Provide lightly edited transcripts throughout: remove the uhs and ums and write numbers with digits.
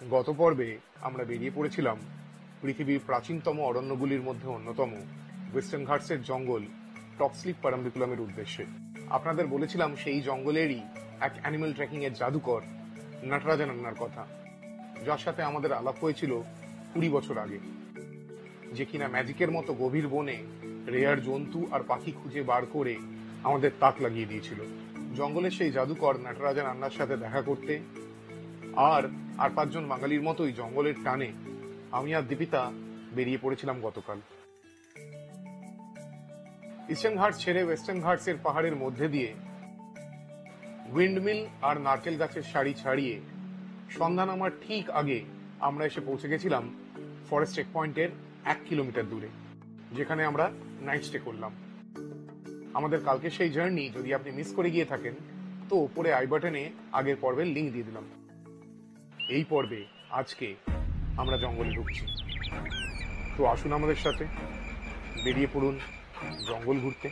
গত পর্বে আমরা বেরিয়ে পড়েছিলাম পৃথিবীর প্রাচীনতম অরণ্যগুলির মধ্যে অন্যতম ওয়েস্টার্ন ঘাটসের জঙ্গল টপস্লিপ পারাম্বিকুলামের উদ্দেশ্যে। আপনাদের বলেছিলাম সেই জঙ্গলেরই এক অ্যানিমেল ট্র্যাকিং এর জাদুকর নটরাজা নান্নার কথা, যার সাথে আমাদের আলাপ হয়েছিল 20 বছর আগে, যে কিনা ম্যাজিকের মতো গভীর বনে রেয়ার জন্তু আর পাখি খুঁজে বার করে আমাদের তাক লাগিয়ে দিয়েছিল। জঙ্গলের সেই জাদুকর নটরাজা নান্নার সাথে দেখা করতে আর 5জন বাঙালির মতোই জঙ্গলের টানে আমি আর দীপিতা বেরিয়ে পড়েছিলাম গতকাল। ইস্টার্ন ঘাটস ছেড়ে ওয়েস্টার্ন ঘাটস এর পাহাড়ের মধ্যে দিয়ে উইন্ডমিল আর নারকেল গাছের সারি ছাড়িয়ে সন্ধ্যা নামার ঠিক আগে আমরা এসে পৌঁছে গেছিলাম ফরেস্ট চেক পয়েন্টের 1 কিলোমিটার দূরে, যেখানে আমরা নাইট স্টে করলাম। আমাদের কালকে সেই জার্নি যদি আপনি মিস করে গিয়ে থাকেন তো উপরে আই বাটনে আগের পর্বের লিঙ্ক দিয়ে দিলাম। এই পর্বে আজকে আমরা জঙ্গলে ঢুকছি, তো আসুন আমাদের সাথে বেরিয়ে পড়ুন জঙ্গল ঘুরতে।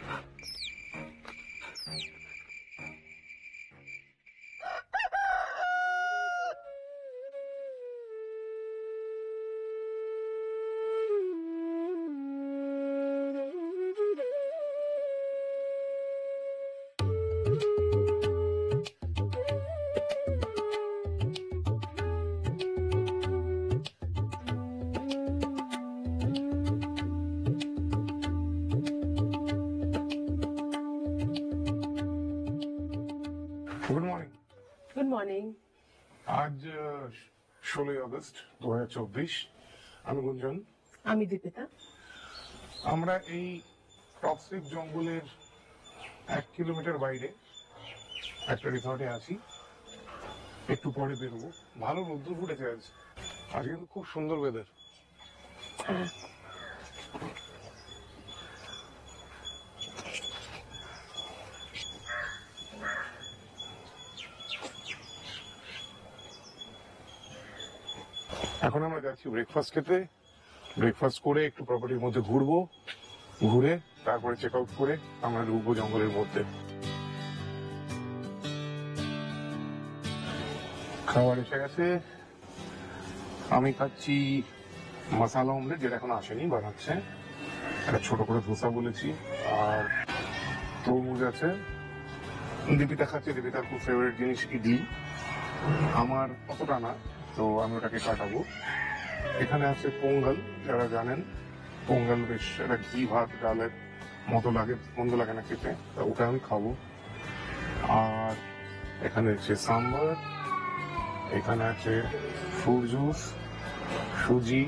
Good morning. Good morning. আজ 16 আগস্ট 2024। আমি গুঞ্জন। আমি দীপিতা। আমরা এই টপস্লিপ জঙ্গলের 1 কিলোমিটার বাইরে একটা রিসর্টে আছি। একটু পরে বেরোবো। ভালো রোদ্দুর ফুটেছে আজ কিন্তু খুব সুন্দর ওয়েদার। এখন আমরা যাচ্ছি ব্রেকফাস্ট খেতে। ব্রেকফাস্ট করে একটু প্রপার্টির মধ্যে ঘুরবো, ঘুরে তারপরে চেক আউট করে আমরা ঢুকবো জঙ্গলের মধ্যে। খাবার এসে গেছে। আমি খাচ্ছি মশালা অমলেট, যেটা এখন আসেনি, বানাচ্ছে। একটা ছোট করে ধোসা বলেছি, আর তরমুজ আছে। দীপিতা খাচ্ছে, দীপিতার খুব ফেভারিট জিনিস ইডলি। আমার অতটা না, তো আমি ওটাকে কাটাবো। এখানে আছে পোঙ্গল, যারা জানেন পোঙ্গল বেশ একটা ঘি ভাত ডালের মতো লাগে, মন্দ লাগে না খেতে, ওটা আমি খাবো। আর এখানে আছে সাম্বার, এখানে আছে ফ্রুট জুস, সুজি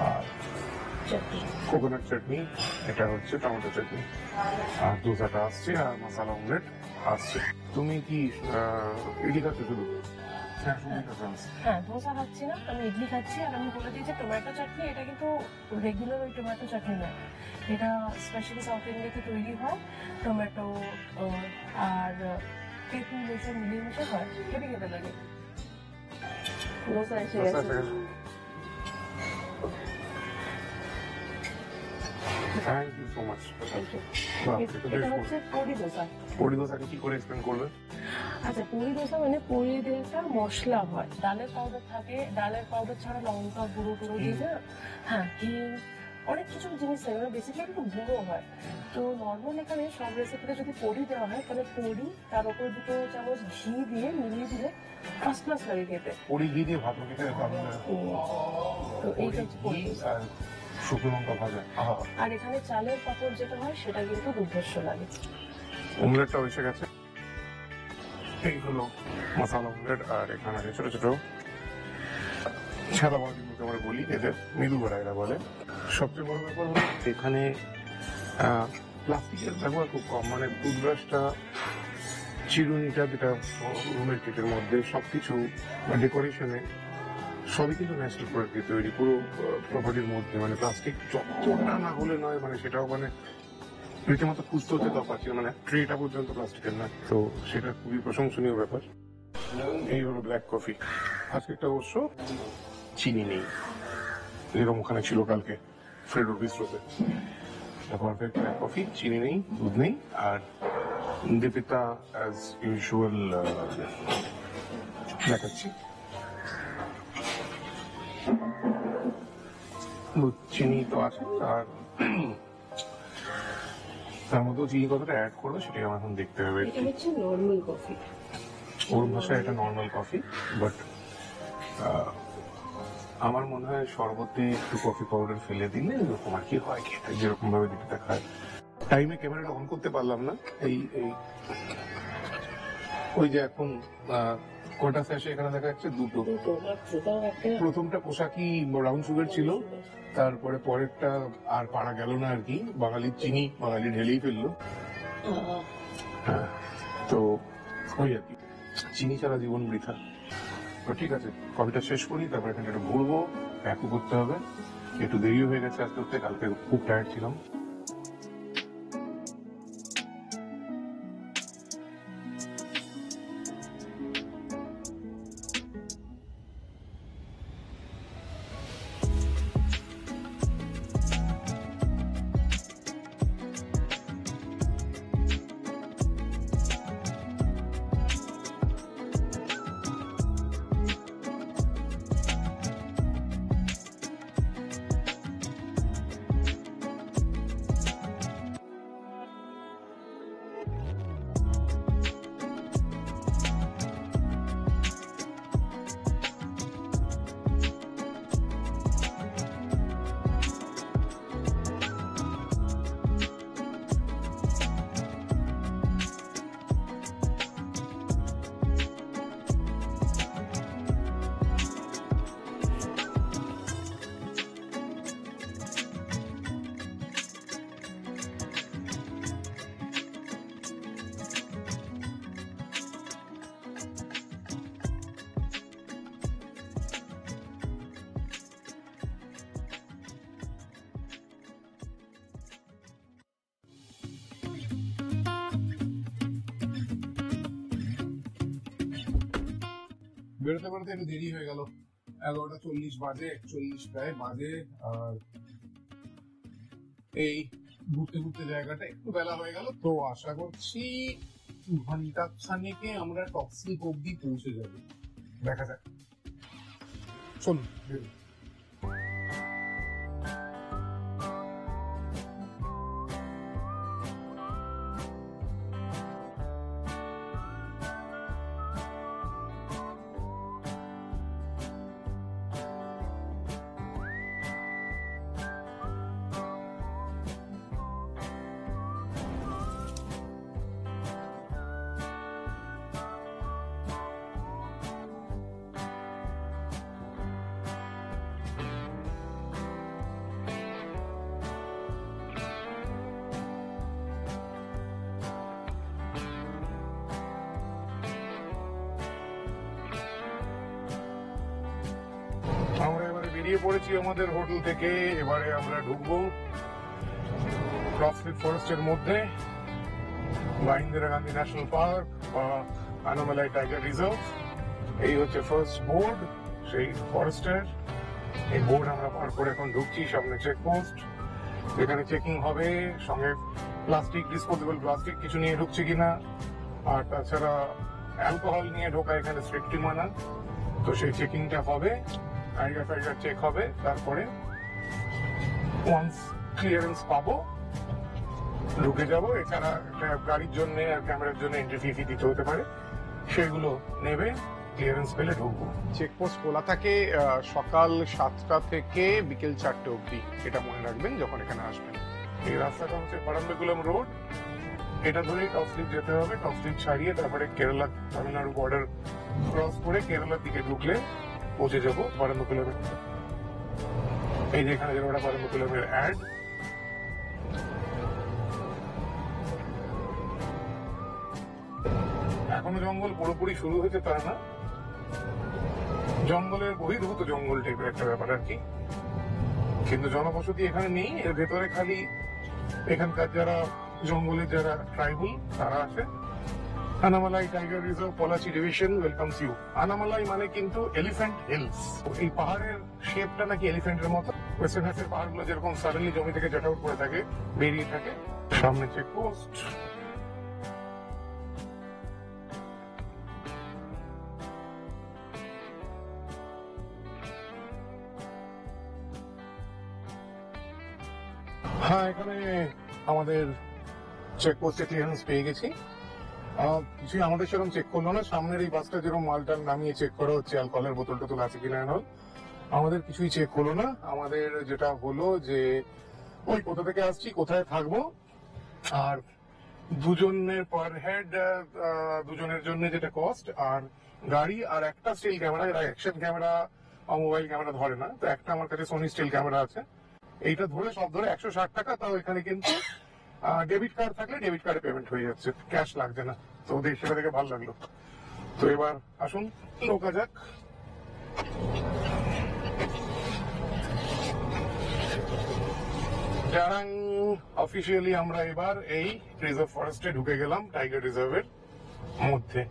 আর কোকোনাট চাটনি, এটা হচ্ছে টমেটো চাটনি। আর দোসাটা আসছে আর মশালা অমলেট আসছে। তুমি কি ইডলি খাচ্ছ শুধু? হ্যাঁ, ধোসা খাচ্ছি না, আমি ইডলি খাচ্ছি। আর আমি বলে দিয়েছি টমেটো চাটনি, এটা কিন্তু রেগুলার ওই টমেটো চাটনি না, এটা স্পেশালি সাউথ ইন্ডিয়াতে তৈরি হয়। টমেটো আর তেঁতুল এসব মিলিয়ে মিশে হয়, খেতে খেতে লাগে। ধোসা এসে গেছে। Thank you so much. এটা হচ্ছে পরি ধোসা। পরি ধোসাকে কি করে এক্সপ্লেন করবে? আচ্ছা, পরি ধোসা মানে পরি দিয়ে একটা মশলা হয়, ডালের পাউডার থাকে, ডালের পাউডার ছাড়া লঙ্কা গুঁড়ো টুড়ো দিয়ে না, হ্যাঁ হিং, অনেক কিছু জিনিস থাকে, বেসিক্যালি একটু গুঁড়ো হয়। তো নর্মাল এখানে সব রেসিপিতে যদি পরি দেওয়া হয় তাহলে পরি, তার উপর 2 চামচ ঘি দিয়ে মিলিয়ে দিলে ফার্স্ট ক্লাস লাগে খেতে। পরি ঘি দিয়ে ভাত খেতে ভালো লাগে। তো এইটা হচ্ছে পরি ধোসা। শুকনো লঙ্কা ভাজা। আর এখানে চালের পাপড় যেটা হয় সেটা কিন্তু দুর্ধর্ষ লাগে। অমলেটটা এসে গেছে। এই হলো মশালা অমলেট। আর এখানে আছে ছোট ছোট সাদা বড়া, যেগুলোকে আমরা বলি, এদের মৃদু বড়া এরা বলে। সবচেয়ে বড় ব্যাপার হলো এখানে প্লাস্টিকের ব্যবহার খুব কম, মানে টুথব্রাশটা, চিরুনিটা, যেটা রুমের কিটের মধ্যে, সবকিছু ডেকোরেশনে সবই কিন্তু ন্যাচারাল প্রোডাক্ট দিয়ে তৈরি, পুরো প্রপার্টির মধ্যে। মানে প্লাস্টিক যতটা না হলে নয়, মানে সেটাও মানে রীতিমতো খুঁজতে হচ্ছে, তো পাচ্ছি না, মানে ট্রেটা পর্যন্ত প্লাস্টিকের না, তো সেটা খুবই প্রশংসনীয় ব্যাপার। এই হলো ব্ল্যাক কফি। আজকে একটা অবশ্য চিনি নেই, যেরকম ওখানে ছিল কালকে ফ্রেডোর বিস্ট্রোতে। পারফেক্ট ব্ল্যাক কফি, চিনি নেই, দুধ নেই। আর দীপিতা অ্যাজ ইউজুয়াল দেখাচ্ছি দুধ চিনি তো আছে, আর তার মধ্যেও চিনি কতটা অ্যাড করবো সেটাই আমার এখন দেখতে হবে। এটা হচ্ছে নর্মাল কফি। ওর ভাষায় এটা নর্মাল কফি, বাট আমার মনে হয় শরবতে একটু কফি পাউডার ফেলে দিলে এরকম আর কি হয়, খেতে যেরকম ভাবে দিতে খায়। টাইমে ক্যামেরাটা অন করতে পারলাম না, এই এই ওই যে এখন কটা স্যাশে এখানে দেখা যাচ্ছে দুটো। প্রথমটা পোশাকি ব্রাউন সুগার ছিল, তারপরে পরেরটা আর পারা গেল না আর কি, বাঙালির চিনি বাঙালি ঢেলেই ফেললো। হ্যাঁ, তো ওই আর কি, চিনি ছাড়া জীবন বৃথা। তো ঠিক আছে, কফিটা শেষ করি, তারপরে এখানে একটু ঘুরবো, প্যাকও করতে হবে। একটু দেরিও হয়ে গেছে আজকে উঠতে, কালকে খুব টায়ার্ড ছিলাম। বেরোতে বেরোতে একটু দেরি হয়ে গেল, 11:40 বাজে, 41 প্রায় বাজে। আর এই ঘুরতে ঘুরতে জায়গাটা একটু বেলা হয়ে গেল, তো আশা করছি ঘন্টা খানেকে আমরা টপ স্লিপ অব্দি পৌঁছে যাবো। দেখা যাক, চলুন বেরোই। আমরা এবারে বেরিয়ে পড়েছি আমাদের হোটেল থেকে। এবারে আমরা ঢুকবো ক্রসফিট ফরেস্টের মধ্যে, বা ইন্দিরা গান্ধী ন্যাশনাল পার্ক, বা আনামালাই টাইগার রিজার্ভ। এই হচ্ছে ফার্স্ট বোর্ড সেই ফরেস্টের। এই বোর্ড আমরা পার করে এখন ঢুকছি, সামনে চেকপোস্ট, যেখানে চেকিং হবে। সঙ্গে প্লাস্টিক, ডিসপোজেবল প্লাস্টিক কিছু নিয়ে ঢুকছে কিনা, আর তাছাড়া অ্যালকোহল নিয়ে ঢোকা এখানে স্ট্রিক্টলি মানা। তো সেই চেকিংটা হবে, টাইগার ফাইগার চেক হবে, তারপরে ওয়ান্স ক্লিয়ারেন্স পাবো ঢুকে যাবো। এছাড়া একটা গাড়ির জন্য আর ক্যামেরার জন্য এন্ট্রি ফি দিতে হতে পারে, সেগুলো নেবে, ক্লিয়ারেন্স পেলে ঢুকবো। চেকপোস্ট খোলা থাকে সকাল 7টা থেকে বিকেল 4টে অবধি, এটা মনে রাখবেন যখন এখানে আসবেন। এই রাস্তাটা হচ্ছে পারাম্বিকুলাম রোড, এটা ধরেই টপ স্লিপ যেতে হবে। টপ স্লিপ ছাড়িয়ে তারপরে কেরালা তামিলনাড়ু বর্ডার ক্রস করে কেরালার দিকে ঢুকলে পৌঁছে যাবো পারাম্বিকুলামের। এই যে এখানে যেটা পারাম্বিকুলামের অ্যাড। এখনো জঙ্গল পুরোপুরি শুরু হয়েছে তা না, জঙ্গলের বহির্ভূত জঙ্গল টাইপের একটা ব্যাপার আর কি, কিন্তু জনবসতি এখানে নেই। এর ভেতরে খালি এখানকার যারা জঙ্গলের যারা ট্রাইবাল তারা আছে। Anamalai tiger reserve, Pollachi division welcomes you. Anamalai মানে কিন্তু এলিফ্যান্ট হিলস। এই পাহাড়ের শেপটা নাকি এলিফ্যান্টের মতো। ওয়েস্টার্ন ঘাটের পাহাড়গুলো যেরকম সাডেনলি জমি থেকে জেট আউট করে থাকে, বেরিয়ে থাকে। সামনে চেকপোস্ট। হ্যাঁ, এখানে আমাদের চেকপোস্টে ক্লিয়ারেন্স পেয়ে গেছি। কিছুই আমাদের সেরকম চেক করলো না, সামনের এই বাসটা যেরকম মালটাল নামিয়ে চেক করা হচ্ছে অ্যালকোহলের বোতল টোতল আছে কিনা এনল, আমাদের কিছুই চেক হলো না। আমাদের যেটা হলো যে ওই কোথা থেকে আসছি, কোথায় থাকবো, আর দুজনের পার হেড দুজনের জন্য যেটা কস্ট, আর গাড়ি, আর একটা স্টিল ক্যামেরা। এরা অ্যাকশন ক্যামেরা মোবাইল ক্যামেরা ধরে না, তো একটা আমার কাছে সোনি স্টিল ক্যামেরা আছে, এইটা ধরে সব ধরে 160 টাকা। তাও এখানে কিন্তু ডেবিট কার্ড থাকলে ডেবিট কার্ডে পেমেন্ট হয়ে যাচ্ছে, ক্যাশ লাগছে না। তো ওদের সেটা দেখে ভালো লাগলো। তো এবার আসুন ঢোকা যাক। জারাং অফিসিয়ালি আমরা এবার এই রিজার্ভ ফরেস্টে ঢুকে গেলাম, টাইগার রিজার্ভের মধ্যে।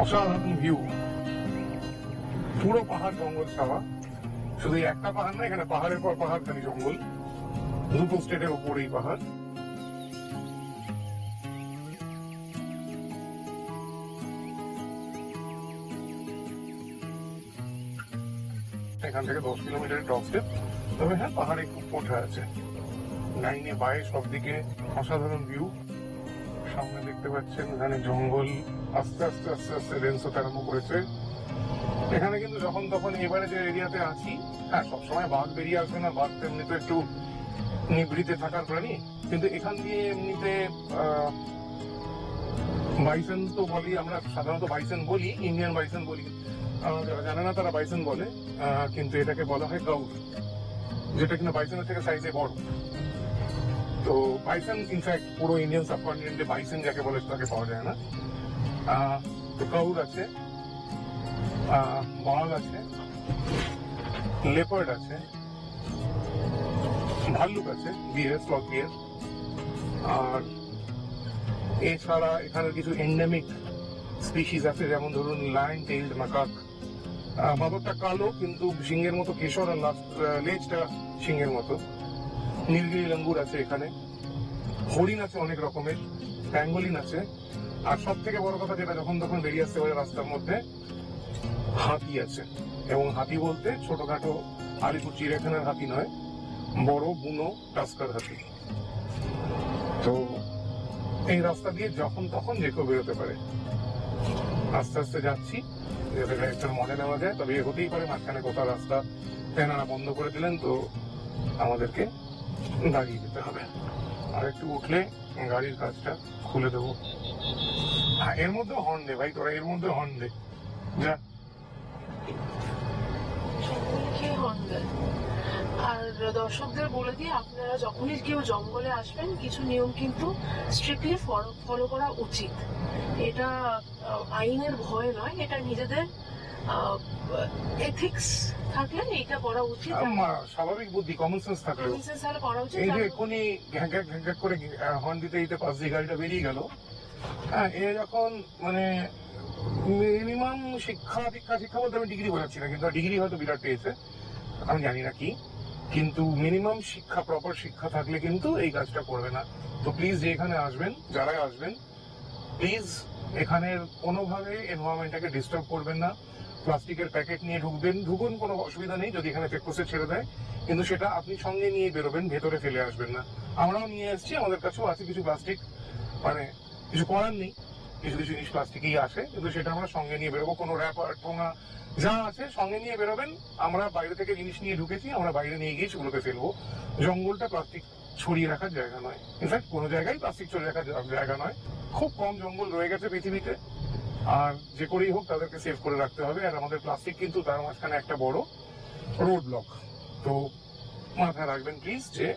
অসাধারণ ভিউ, পুরো পাহাড় জঙ্গল ছাওয়া। শুধু এই একটা পাহাড় না, এখানে পাহাড়ের পর পাহাড়, খালি জঙ্গল, দুটো স্টেটের উপরেই পাহাড়। এখান থেকে 10 কিলোমিটারের টপ স্টেপ। তবে হ্যাঁ, পাহাড়ে খুব ওঠা আছে, লাইনে বায়ে সব দিকে অসাধারণ ভিউ। সামনে দেখতে পাচ্ছেন এখানে জঙ্গল আস্তে আস্তে আস্তে আস্তে ডেন্স হতে আরম্ভ করেছে। এখানে কিন্তু যখন তখন এবারে যে এরিয়াতে আছি, হ্যাঁ সবসময় বাঘ বেরিয়ে আসবে না, বাঘ এমনি তো একটু নিবৃতে থাকার প্রাণী, কিন্তু এখান দিয়ে এমনিতে বাইসন তো বলি আমরা, সাধারণত বাইসন বলি, ইন্ডিয়ান বাইসন বলি, যারা জানে না তারা বাইসন বলে, কিন্তু এটাকে বলা হয় গাউর, যেটা কিনা বাইসনের থেকে সাইজে বড়। তো বাইসন ইনফ্যাক্ট পুরো ইন্ডিয়ান সাবকন্টিনেন্টে বাইসন যাকে বলে তাকে পাওয়া যায় না। তো গাউর আছে, বাঘ আছে, লেপার্ড আছে, ভাল্লুক আছে, বিয়ার, স্লথ বিয়ার। আর এছাড়া এখানে কিছু এন্ডেমিক স্পিসিস আছে, যেমন ধরুন লায়ন টেইলড ম্যাকাক, বাবরটা কালো কিন্তু সিংহের মতো কেশর, আর লেজটা সিংহের মতো। নীলগিরি লঙ্গুর আছে এখানে, হরিণ আছে অনেক রকমের, প্যাঙ্গোলিন আছে, আর সব থেকে বড় কথা যেটা যখন তখন বেরিয়ে আসতে পারে রাস্তার মধ্যে, হাতি আছে। এবং হাতি বলতে ছোটখাটো আলিপুর চিড়িয়াখানার হাতি নয়, বড় বুনো টাস্কার হাতি। তো এই রাস্তা দিয়ে যখন তখন যে কেউ বেরোতে পারে। আস্তে আস্তে যাচ্ছি যাতে একটা মজা নেওয়া যায়, তবে হতেই পারে মাঝখানে কোথাও রাস্তা তেনারা বন্ধ করে দিলেন, তো আমাদেরকে দাঁড়িয়ে যেতে হবে। আর একটু উঠলে গাড়ির কাজটা খুলে দেবো। এর মধ্যে হর্ন দে ভাই, তোরা এর মধ্যে হর্ন দে যা। আর দর্শকদের বলে দিয়ে, আপনারা যখনই কেউ জঙ্গলে আসবেন কিছু নিয়ম কিন্তু স্ট্রিক্টলি ফলো করা উচিত। এটা আইনের ভয় নয়, এটা নিজেদের এথিক্স থাকলে এটা করা উচিত, স্বাভাবিক বুদ্ধি, কমন সেন্স থাকলে করা উচিত। এই যে এখনই ঘ্যাক ঘ্যাক করে হর্ন দিতে দিতে পাশ দিয়ে গাড়িটা বেরিয়ে গেল। হ্যাঁ, এ যখন মানে মিনিমাম শিক্ষা বলতে আমি ডিগ্রি বোঝাচ্ছি না, কিন্তু ডিগ্রি হয়তো বিরাট পেয়েছে, আমি জানি না কি, কিন্তু মিনিমাম শিক্ষা, প্রপার শিক্ষা থাকলে কিন্তু এই কাজটা করবে না। তো প্লিজ যে এখানে আসবেন, যারাই আসবেন, প্লিজ এখানের কোনোভাবে এনভায়রনমেন্টটাকে ডিস্টার্ব করবেন না। প্লাস্টিকের প্যাকেট নিয়ে ঢুকুন, কোনো অসুবিধা নেই যদি এখানে চেকপোস্টে ছেড়ে দেয়, কিন্তু সেটা আপনি সঙ্গে নিয়ে বেরোবেন, ভেতরে ফেলে আসবেন না। আমরাও নিয়ে এসেছি, আমাদের কাছেও আছে কিছু প্লাস্টিক, মানে কিছু করার নেই, কিছু কিছু জিনিস প্লাস্টিকই আসে, কিন্তু সেটা আমরা সঙ্গে নিয়ে বেরোবো। কোনো র্যাপার ঠোঙা যা আছে সঙ্গে নিয়ে বেরোবেন। আমরা বাইরে থেকে জিনিস নিয়ে ঢুকেছি, আমরা বাইরে নিয়ে গিয়ে সেগুলোকে ফেলবো। জঙ্গলটা প্লাস্টিক ছড়িয়ে রাখার জায়গা নয়, ইনফ্যাক্ট কোনো জায়গায় প্লাস্টিক ছড়িয়ে রাখার জায়গা নয়। খুব কম জঙ্গল রয়ে গেছে পৃথিবীতে, আর যে করেই হোক তাদেরকে সেভ করে রাখতে হবে। আর আমাদের প্লাস্টিক কিন্তু তার মাঝখানে একটা বড় রোড ব্লক, তো মাথায় রাখবেন প্লিজ যে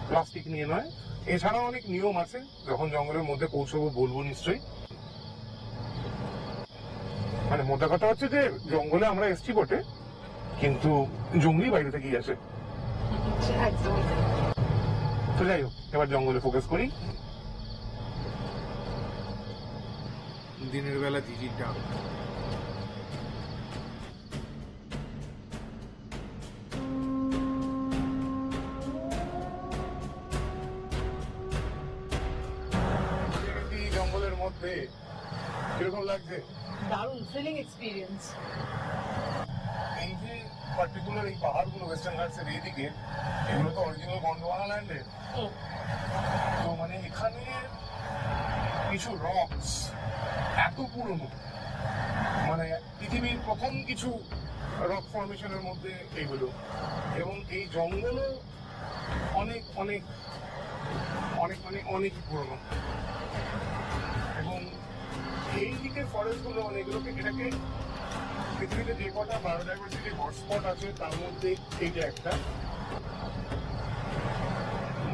প্লাস্টিক নিয়ে নয়। এছাড়াও অনেক নিয়ম আছে, যখন জঙ্গলের মধ্যে পৌঁছবো বলবো নিশ্চয়ই। মানে মোটা কথা হচ্ছে যে জঙ্গলে আমরা এসছি বটে, কিন্তু জঙ্গলি বাইরে থেকেই আসে। তো যাই হোক, এবার জঙ্গলে ফোকাস করি। দিনের বেলা ঝিঝির ডাক, মধ্যে কিরকম লাগছে? দারুণ থ্রিলিং এক্সপিরিয়েন্স। এই যে পার্টিকুলার এই পাহাড়গুলো ওয়েস্টার্ন ঘাটসের এইদিকে, এগুলো তো অরিজিনাল গন্ডোয়ানা ল্যান্ডের। তো মানে এখানে কিছু রকস এত পুরনো, মানে পৃথিবীর প্রথম কিছু রক ফর্মেশনের মধ্যে এগুলো, এবং এই জঙ্গলও অনেক অনেক অনেক মানে অনেক পুরনো। এবং এই দিকের ফরেস্টগুলো মানে এগুলোকে, এটাকে পৃথিবীতে যে কটা বায়োডাইভার্সিটি হটস্পট আছে তার মধ্যে এইটা একটা,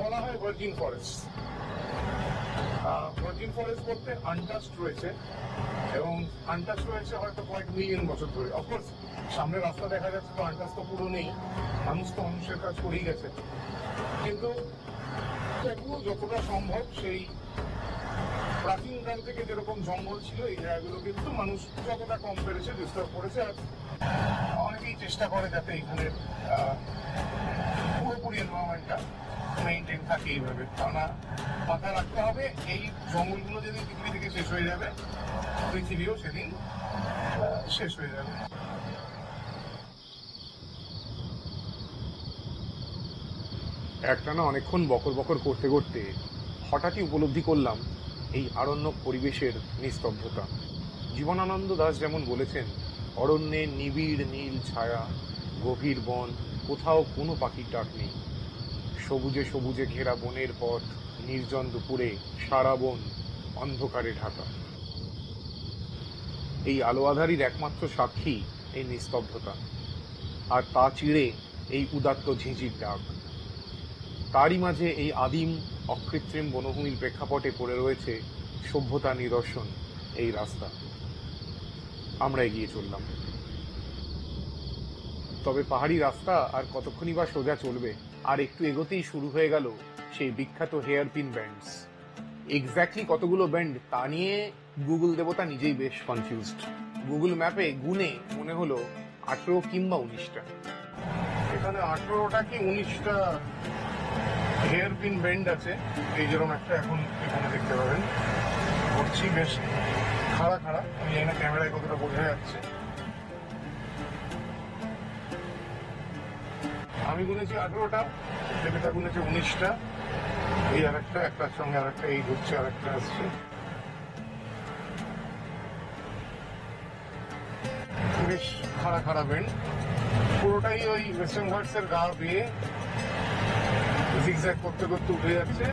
বলা হয় ভার্জিন ফরেস্ট। ভার্জিন ফরেস্ট বলতে আনটাচড রয়েছে, এবং আনটাচ রয়েছে হয়তো কয়েক মিলিয়ন বছর ধরে। অফকোর্স সামনে রাস্তা দেখা যাচ্ছে, তো আনটাচ তো পুরো নেই, মানুষ তো মানুষের কাজ করেই গেছে, কিন্তু তবুও যতটা সম্ভব সেই প্রাচীন কাল থেকে যেরকম জঙ্গল ছিল এই জায়গাগুলো কিন্তু মানুষ যতটা কম পেরেছে ডিস্টার্ব করেছে। আর অনেকেই চেষ্টা করে যাতে এখানে পুরোপুরি এনভায়রনমেন্টটা মেনটেন থাকে এইভাবে। কেননা মাথায় রাখতে হবে, এই জঙ্গলগুলো যেদিন পৃথিবী থেকে শেষ হয়ে যাবে, পৃথিবীও সেদিন শেষ হয়ে যাবে। একটানা অনেকক্ষণ বকর বকর করতে করতে হঠাৎই উপলব্ধি করলাম এই আরণ্যক পরিবেশের নিস্তব্ধতা। জীবনানন্দ দাশ যেমন বলেছেন, অরণ্যে নিবিড় নীল ছায়া, গভীর বন, কোথাও কোনো পাখির ডাক নেই। সবুজে সবুজে ঘেরা বনের পথ, নির্জন দুপুরে সারা বন অন্ধকারে ঢাকা। এই আলো আঁধারির একমাত্র সাক্ষী এই নিস্তব্ধতা, আর তা চিড়ে এই উদাত্ত ঝিঁঝির ডাক। তারই মাঝে এই আদিম অকৃত্রিম বনভূমির প্রেক্ষাপটে পড়ে রয়েছে সভ্যতা নিদর্শন এই রাস্তা। আমরা এগিয়ে চললাম। তবে পাহাড়ি রাস্তা আর কতক্ষণই বা সোজা চলবে, আর একটু এগোতেই শুরু হয়ে গেল সেই বিখ্যাত হেয়ার পিন ব্যান্ডস। এক্স্যাক্টলি কতগুলো ব্যান্ড তা নিয়ে গুগল দেবতা নিজেই বেশ কনফিউজড। গুগল ম্যাপে গুনে মনে হলো 18 কিংবা 19টা। এখানে 18টা কি 19টা হেয়ার পিন বেন্ড আছে। এই যেরকম একটা এখন এখানে দেখতে পাবেন, করছি বেশ খাড়া খাড়া, আমি জানি না ক্যামেরায় কতটা বোঝা যাচ্ছে। আমি গুনেছি 18টা, দেবিতা গুনেছে 19টা। এই আর একটা, একটার সঙ্গে আর একটা এই ঘুরছে, আর একটা আসছে। বেশ খাড়া খাড়া বেন্ড, পুরোটাই ওই ওয়েস্টার্ন ঘাটসের গা দিয়ে জিগজ্যাগ করতে করতে উঠে যাচ্ছে।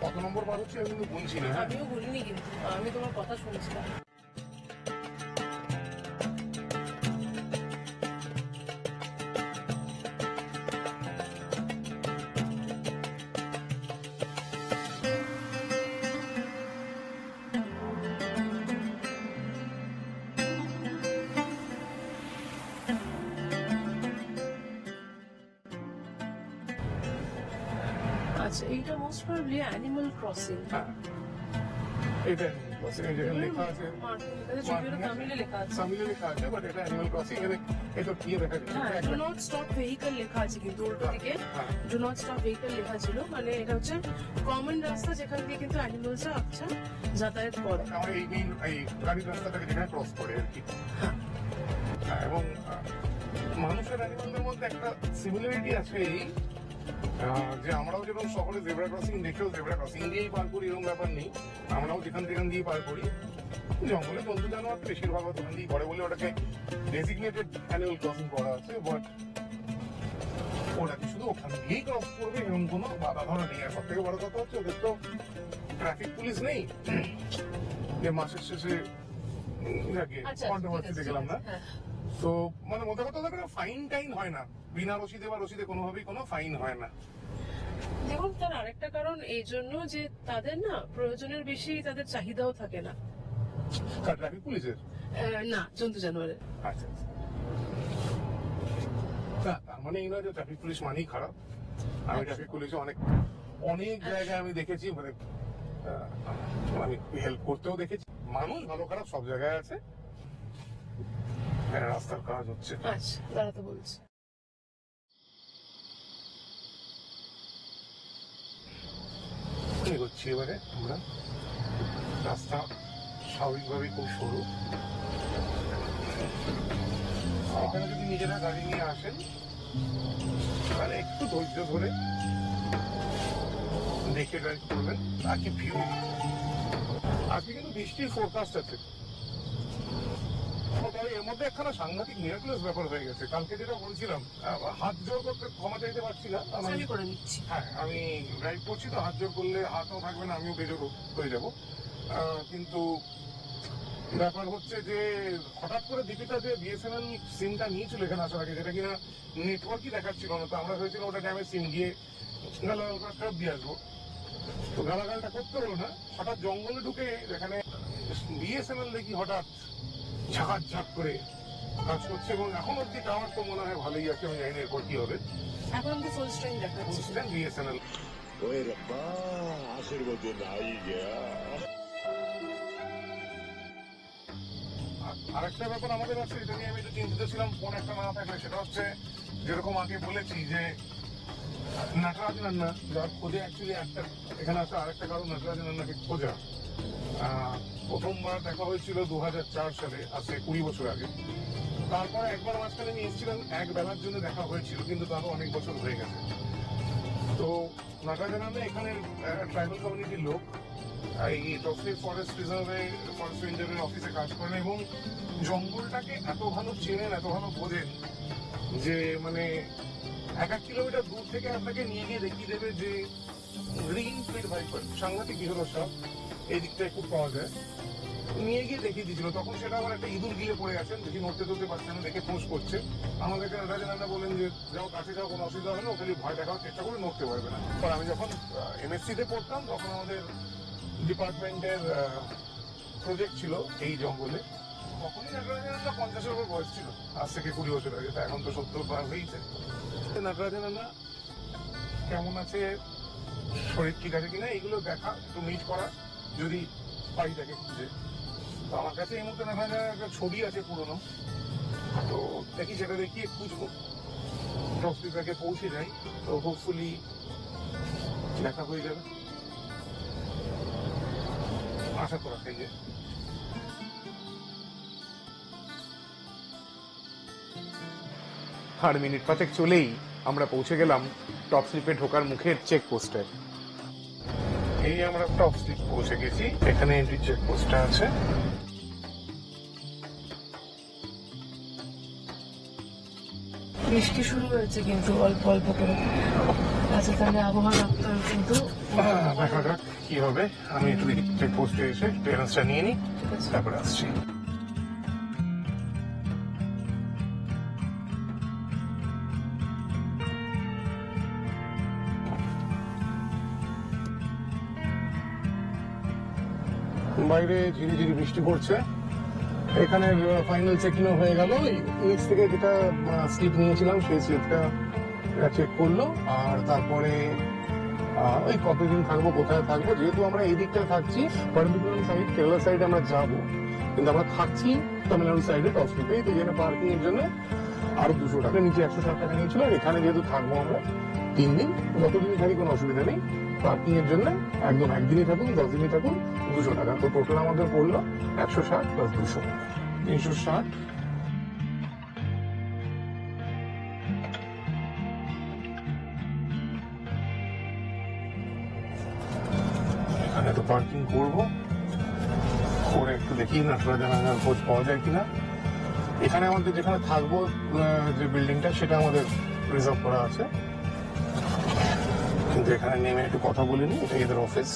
কত নম্বর বার হচ্ছে আমি কিন্তু গুনছি না। হ্যাঁ, আমিও বলিনি, কিন্তু আমি তোমার কথা শুনছিলাম। আচ্ছা, এইটা মোস্ট প্রবাবলি অ্যানিমাল ক্রসিং। হ্যাঁ, এটা এই যেখানে লেখা আছে, তামিলে লেখা আছে। তামিলে লেখা আছে, বাট এটা অ্যানিমাল ক্রসিং। এখানে এটা কি দেখা হ্যাঁ, যাচ্ছে? ডু নট স্টপ ভেহিকল লেখা আছে, কিন্তু উল্টো দিকে ডু নট স্টপ ভেহিকল লেখা ছিল। মানে এটা হচ্ছে কমন রাস্তা, যেখান দিয়ে কিন্তু অ্যানিমালসরা আচ্ছা যাতায়াত করে। আমার এই মেইন এই গাড়ির রাস্তাটাকে যেখানে ক্রস করে আর কি। এবং মানুষের অ্যানিমালদের মধ্যে একটা সিমিলারিটি আছে, এই যে আমরাও যেরকম শহরে জেব্রা ক্রসিং দেখেও জেব্রা ক্রসিং দিয়েই পার করি, এরকম ব্যাপার নেই। আমরাও যেখান থেকে দিয়ে পার করি। জঙ্গলে জন্তু জানোয়ার বেশিরভাগ ওখান দিয়ে করে বলে ওটাকে ডেজিগনেটেড অ্যানিমাল ক্রসিং করা আছে। বাট ওরা কি শুধু ওখান দিয়েই ক্রস করবে এরকম কোনো বাধা ধরা নেই। আর সব থেকে বড় কথা হচ্ছে ওদের তো ট্রাফিক পুলিশ নেই যে মাসের শেষে কন্ট্রোভার্সিতে গেলাম না। তো মানে মোটা কথা হলো ফাইন টাইন হয় না, বিনা রসিদে বা রসিদে কোনোভাবেই কোনো ফাইন হয় না। দেখুন, তার আরেকটা কারণ এই জন্য যে তাদের না প্রয়োজনের বেশি তাদের চাহিদাও থাকে না। ট্রাফিক পুলিশের না, জন্তু জানোয়ারের। আচ্ছা, না তার মানে এই নয় যে ট্রাফিক পুলিশ মানেই খারাপ। আমি ট্রাফিক পুলিশে অনেক অনেক জায়গায় আমি দেখেছি, মানে আমি হেল্প করতেও দেখেছি। মানুষ ভালো খারাপ সব জায়গায় আছে। রাস্তার কাজ হচ্ছে। আচ্ছা, দাঁড়াতে বলছি। এগোচ্ছি এবারে আমরা। রাস্তা স্বাভাবিকভাবে খুব সরু। এখানে যদি নিজেরা গাড়ি নিয়ে আসেন তাহলে একটু ধৈর্য ধরে দেখে ড্রাইভ করবেন। আর কি ভিউ, আজকে কিন্তু বৃষ্টির ফোরকাস্ট আছে। তবে এর মধ্যে একখানা সাংঘাতিক মিরাকুলাস ব্যাপার হয়ে গেছে। কালকে যেটা বলছিলাম, হাত জোর করতে ক্ষমা চাইতে পারছি না। আমি করে নিচ্ছি। হ্যাঁ, আমি ড্রাইভ করছি তো, হাত জোর করলে হাতও থাকবে না, আমিও বেজোর হয়ে যাবো। কিন্তু ব্যাপার হচ্ছে যে হঠাৎ করে দীপিকা যে বিএসএনএল সিমটা নিয়েছিল এখানে আসার আগে, যেটা কিনা নেটওয়ার্কই দেখাচ্ছিল না, তো আমরা ভেবেছিলাম ওটা ড্যামেজ সিম, গিয়ে গালাগাল ফেরত দিয়ে আসবো। তো গালাগালটা করতে হলো না, হঠাৎ জঙ্গলে ঢুকে এখানে বিএসএনএল দেখি হঠাৎ ঝাঁক করে কাজ করছে, এবং এখন অব্দি টাওয়ার তো মনে হয় ভালোই আছে। আমি জানি না এরপর কি হবে। এখন তো ফুল স্ট্রেং দেখাচ্ছে। বুঝলেন বিএসএনএল। ওরে রব্বা, আখের মধ্যে নাই গিয়া। আরেকটা ব্যাপার আমাদের আছে, এটা নিয়ে আমি একটু চিন্তিত ছিলাম, ফোন একটা না থাকলে। সেটা হচ্ছে, যেরকম আগে বলেছি যে নটরাজ নান্না যার খোঁজে অ্যাকচুয়ালি একটা, এখানে আসা আরেকটা কারণ নটরাজ নান্নাকে খোঁজা। প্রথমবার দেখা হয়েছিল 2004 সালে, আসে 20 বছর আগে। তারপরে একবার মাঝখানে নিয়ে এসেছিলেন, এক বেলার জন্য দেখা হয়েছিল, কিন্তু তারও অনেক বছর হয়ে গেছে। তো নটরাজ নান্না এখানে ট্রাইবাল কমিউনিটির লোক, এই টসলি ফরেস্ট রিজার্ভে, ফরেস্ট রেঞ্জারের অফিসে কাজ করেন, এবং জঙ্গলটাকে এত ভালো চেনেন, এত ভালো বোঝেন যে মানে 1 কিলোমিটার দূর থেকে আপনাকে নিয়ে গিয়ে দেখিয়ে দেবে যে গ্রিন ফিল্ড ভাইপার, সাংঘাতিক বিহরস সাপ এই দিকটায় খুব পাওয়া যায়। নিয়ে গিয়ে দেখিয়ে দিয়েছিল। তখন সেটা আবার একটা ইঁদুর গিলে পড়ে গেছেন, দেখি নড়তে চলতে পারছে না, দেখে ফোঁস করছে। আমাদেরকে রাজা বলেন যে যাও কাছে যাও, কোনো অসুবিধা হবে না, ওখানে ভয় দেখানোর চেষ্টা করে নড়তে পারবে না। আর আমি যখন এমএসসি তে পড়তাম, তখন আমাদের ডিপার্টমেন্টের প্রজেক্ট ছিল এই জঙ্গলে। তখনই নটরাজের 50-এর উপর বয়স ছিল, আজ থেকে 20 বছর আগে। তা এখন তো 70 পার হয়েছে। নটরাজের নানা কেমন আছে, শরীর ঠিক আছে কিনা, এগুলো দেখা, একটু মিট করা, যদি পাই তাকে খুঁজে। তো আমার কাছে এই মুহূর্তে নটরাজের একটা ছবি আছে পুরনো, তো দেখি সেটা দেখিয়ে খুঁজবো। হসপিটালকে পৌঁছে যাই, তো হোপফুলি দেখা হয়ে যাবে, আশা করা যায়। আর মিনিট 5 চলেই আমরা পৌঁছে গেলাম টপ স্লিপে ঢোকার মুখের চেকপোস্টে। এই আমরা টপ স্লিপ পৌঁছে গেছি, এখানে এন্ট্রি চেকপোস্টটা আছে। বৃষ্টি শুরু হয়েছে কিন্তু অল্প অল্প করে। আচ্ছা, তাহলে আবহাওয়া দপ্তর কিন্তু দেখা যাক কি হবে। আমি একটু চেকপোস্টে এসে ক্লিয়ারেন্সটা নিয়ে নিই, তারপরে আসছি। বাইরে ঝিরিঝিরি বৃষ্টি পড়ছে। এখানে ফাইনাল চেকিং হয়ে গেল। নিচ থেকে যেটা স্লিপ নিয়েছিলাম সেই স্লিপটা চেক করলো, আর তারপরে ওই কতদিন থাকবো, কোথায় থাকবো, যেহেতু আমরা এই দিকটা থাকছি পারমিকুলাম সাইড, কেরালা সাইডে আমরা যাবো, কিন্তু আমরা থাকছি তামিলনাড়ু সাইডে টপ স্লিপে। তো এখানে পার্কিং এর জন্য আরো 200 টাকা, নিচে 160 টাকা নিয়েছিল। আর এখানে যেহেতু থাকবো আমরা 3 দিন, যতদিন থাকি কোনো অসুবিধা নেই। পার্কিং এর জন্য একদম একদিনই থাকুন, 10 দিনই থাকুন, 200 টাকা। তো টোটাল আমাদের পড়লো 160 প্লাস 200, 360। এখানে তো পার্কিং করবো, করে একটু দেখি নটরাজের খোঁজ পাওয়া যায় কিনা। এখানে আমাদের যেখানে থাকবো, যে বিল্ডিংটা, সেটা আমাদের রিজার্ভ করা আছে, কিন্তু এখানে নেমে একটু কথা বলে নিই। এটা এদের অফিস,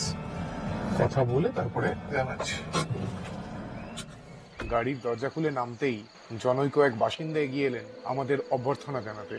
কথা বলে তারপরে জানাচ্ছি। গাড়ির দরজা খুলে নামতেই জনৈক এক বাসিন্দা এগিয়ে এলেন আমাদের অভ্যর্থনা জানাতে।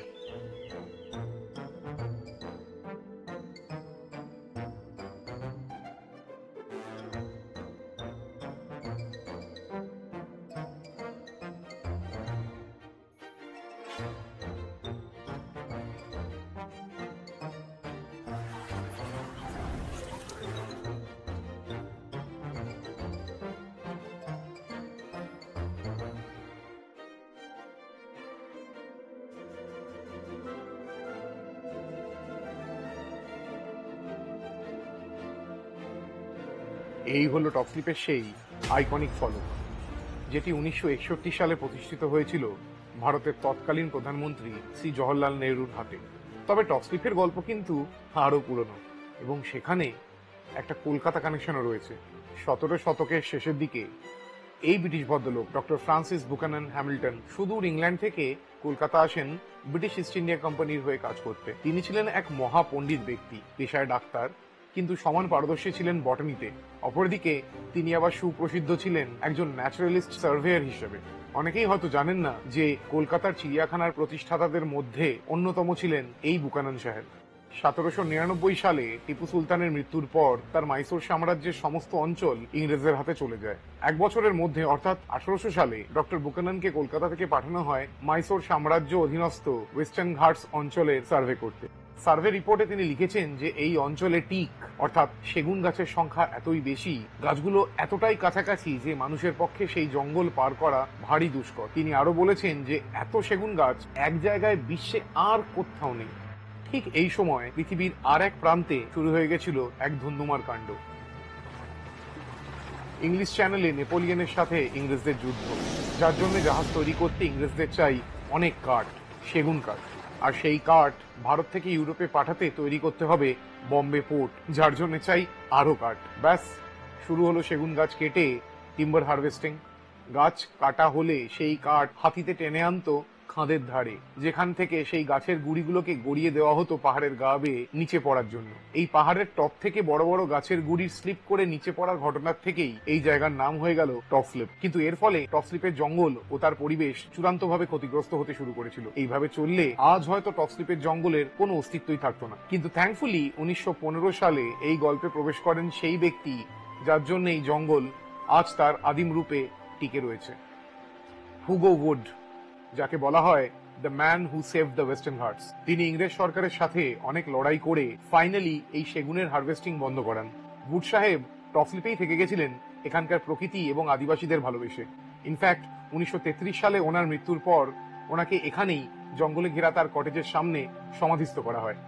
এই হলো টপস্লিপের সেই আইকনিক ফলক, যেটি 1961 সালে প্রতিষ্ঠিত হয়েছিল ভারতের তৎকালীন প্রধানমন্ত্রী শ্রী জওহরলাল নেহরুর হাতে। তবে টপস্লিপের গল্প কিন্তু আরো পুরনো, এবং সেখানে একটা কলকাতা কানেকশনও রয়েছে। 17 শতকের শেষের দিকে এই ব্রিটিশ ভদ্রলোক ডক্টর ফ্রান্সিস বুকানন হ্যামিল্টন সুদূর ইংল্যান্ড থেকে কলকাতা আসেন ব্রিটিশ ইস্ট ইন্ডিয়া কোম্পানির হয়ে কাজ করতে। তিনি ছিলেন এক মহাপণ্ডিত ব্যক্তি, পেশায় ডাক্তার, কিন্তু সমান পারদর্শী ছিলেন বটানিতে। অপরদিকে তিনি আবার সুপ্রসিদ্ধ ছিলেন একজন ন্যাচারালিস্ট সার্ভেয়ার হিসেবে। অনেকেই হয়তো জানেন না যে কলকাতার চিড়িয়াখানার প্রতিষ্ঠাতাদের মধ্যে অন্যতম ছিলেন এই বুকানন সাহেব। 1799 সালে টিপু সুলতানের মৃত্যুর পর তার মাইসোর সাম্রাজ্যের সমস্ত অঞ্চল ইংরেজদের হাতে চলে যায়। এক বছরের মধ্যে অর্থাৎ 1800 সালে ডক্টর বুকাননকে কলকাতা থেকে পাঠানো হয় মাইসোর সাম্রাজ্য অধীনস্থ ওয়েস্টার্ন ঘাটস অঞ্চলের সার্ভে করতে। সার্ভে রিপোর্টে তিনি লিখেছেন যে এই অঞ্চলে টিক অর্থাৎ সেগুন গাছের সংখ্যা এতই বেশি, গাছগুলো এতটাই কাছাকাছি যে মানুষের পক্ষে সেই জঙ্গল পার করা ভারী দুষ্কর। তিনি আরো বলেছেন যে এত সেগুন গাছ এক জায়গায় বিশ্বে আর কোথাও নেই। ঠিক এই সময় পৃথিবীর আর এক প্রান্তে শুরু হয়ে গেছিল এক ধুন্ধুমার কাণ্ড। ইংলিশ চ্যানেলে নেপোলিয়নের সাথে ইংরেজদের যুদ্ধ, যার জন্য জাহাজ তৈরি করতে ইংরেজদের চাই অনেক কাঠ, সেগুন কাঠ। আর সেই কাঠ ভারত থেকে ইউরোপে পাঠাতে তৈরি করতে হবে বম্বে পোর্ট, যার জন্য চাই আরো কাঠ। ব্যাস শুরু হলো সেগুন গাছ কেটে টিম্বার হারভেস্টিং। গাছ কাটা হলে সেই কাঠ হাতিতে টেনে আনতো খাদের ধারে, যেখান থেকে সেই গাছের গুড়িগুলোকে গড়িয়ে দেওয়া হতো পাহাড়ের গা বেয়ে নিচে পড়ার জন্য। এই পাহাড়ের টপ থেকে বড় বড় গাছের গুড়ির স্লিপ করে নিচে পড়ার ঘটনার থেকেই এই জায়গার নাম হয়ে গেল টপস্লিপ। কিন্তু এর ফলে টপস্লিপের জঙ্গল ও তার পরিবেশ চূড়ান্তভাবে ক্ষতিগ্রস্ত হতে শুরু করেছিল। এইভাবে চললে আজ হয়তো টপস্লিপের জঙ্গলের কোনো অস্তিত্বই থাকতো না। কিন্তু থ্যাঙ্কফুলি 1915 সালে এই গল্পে প্রবেশ করেন সেই ব্যক্তি যার জন্য এই জঙ্গল আজ তার আদিম রূপে টিকে রয়েছে, হুগো উড, যাকে বলা হয় the man who saved the western Ghats. তিনি ইংরেজ সরকারের সাথে অনেক লড়াই করে ফাইনালি এই সেগুনের হারভেস্টিং বন্ধ করান। উড সাহেব টপস্লিপেই থেকে গেছিলেন এখানকার প্রকৃতি এবং আদিবাসীদের ভালোবেসে। ইনফ্যাক্ট 1933 সালে ওনার মৃত্যুর পর ওনাকে এখানেই জঙ্গলে ঘেরা তার কটেজের সামনে সমাধিস্থ করা হয়।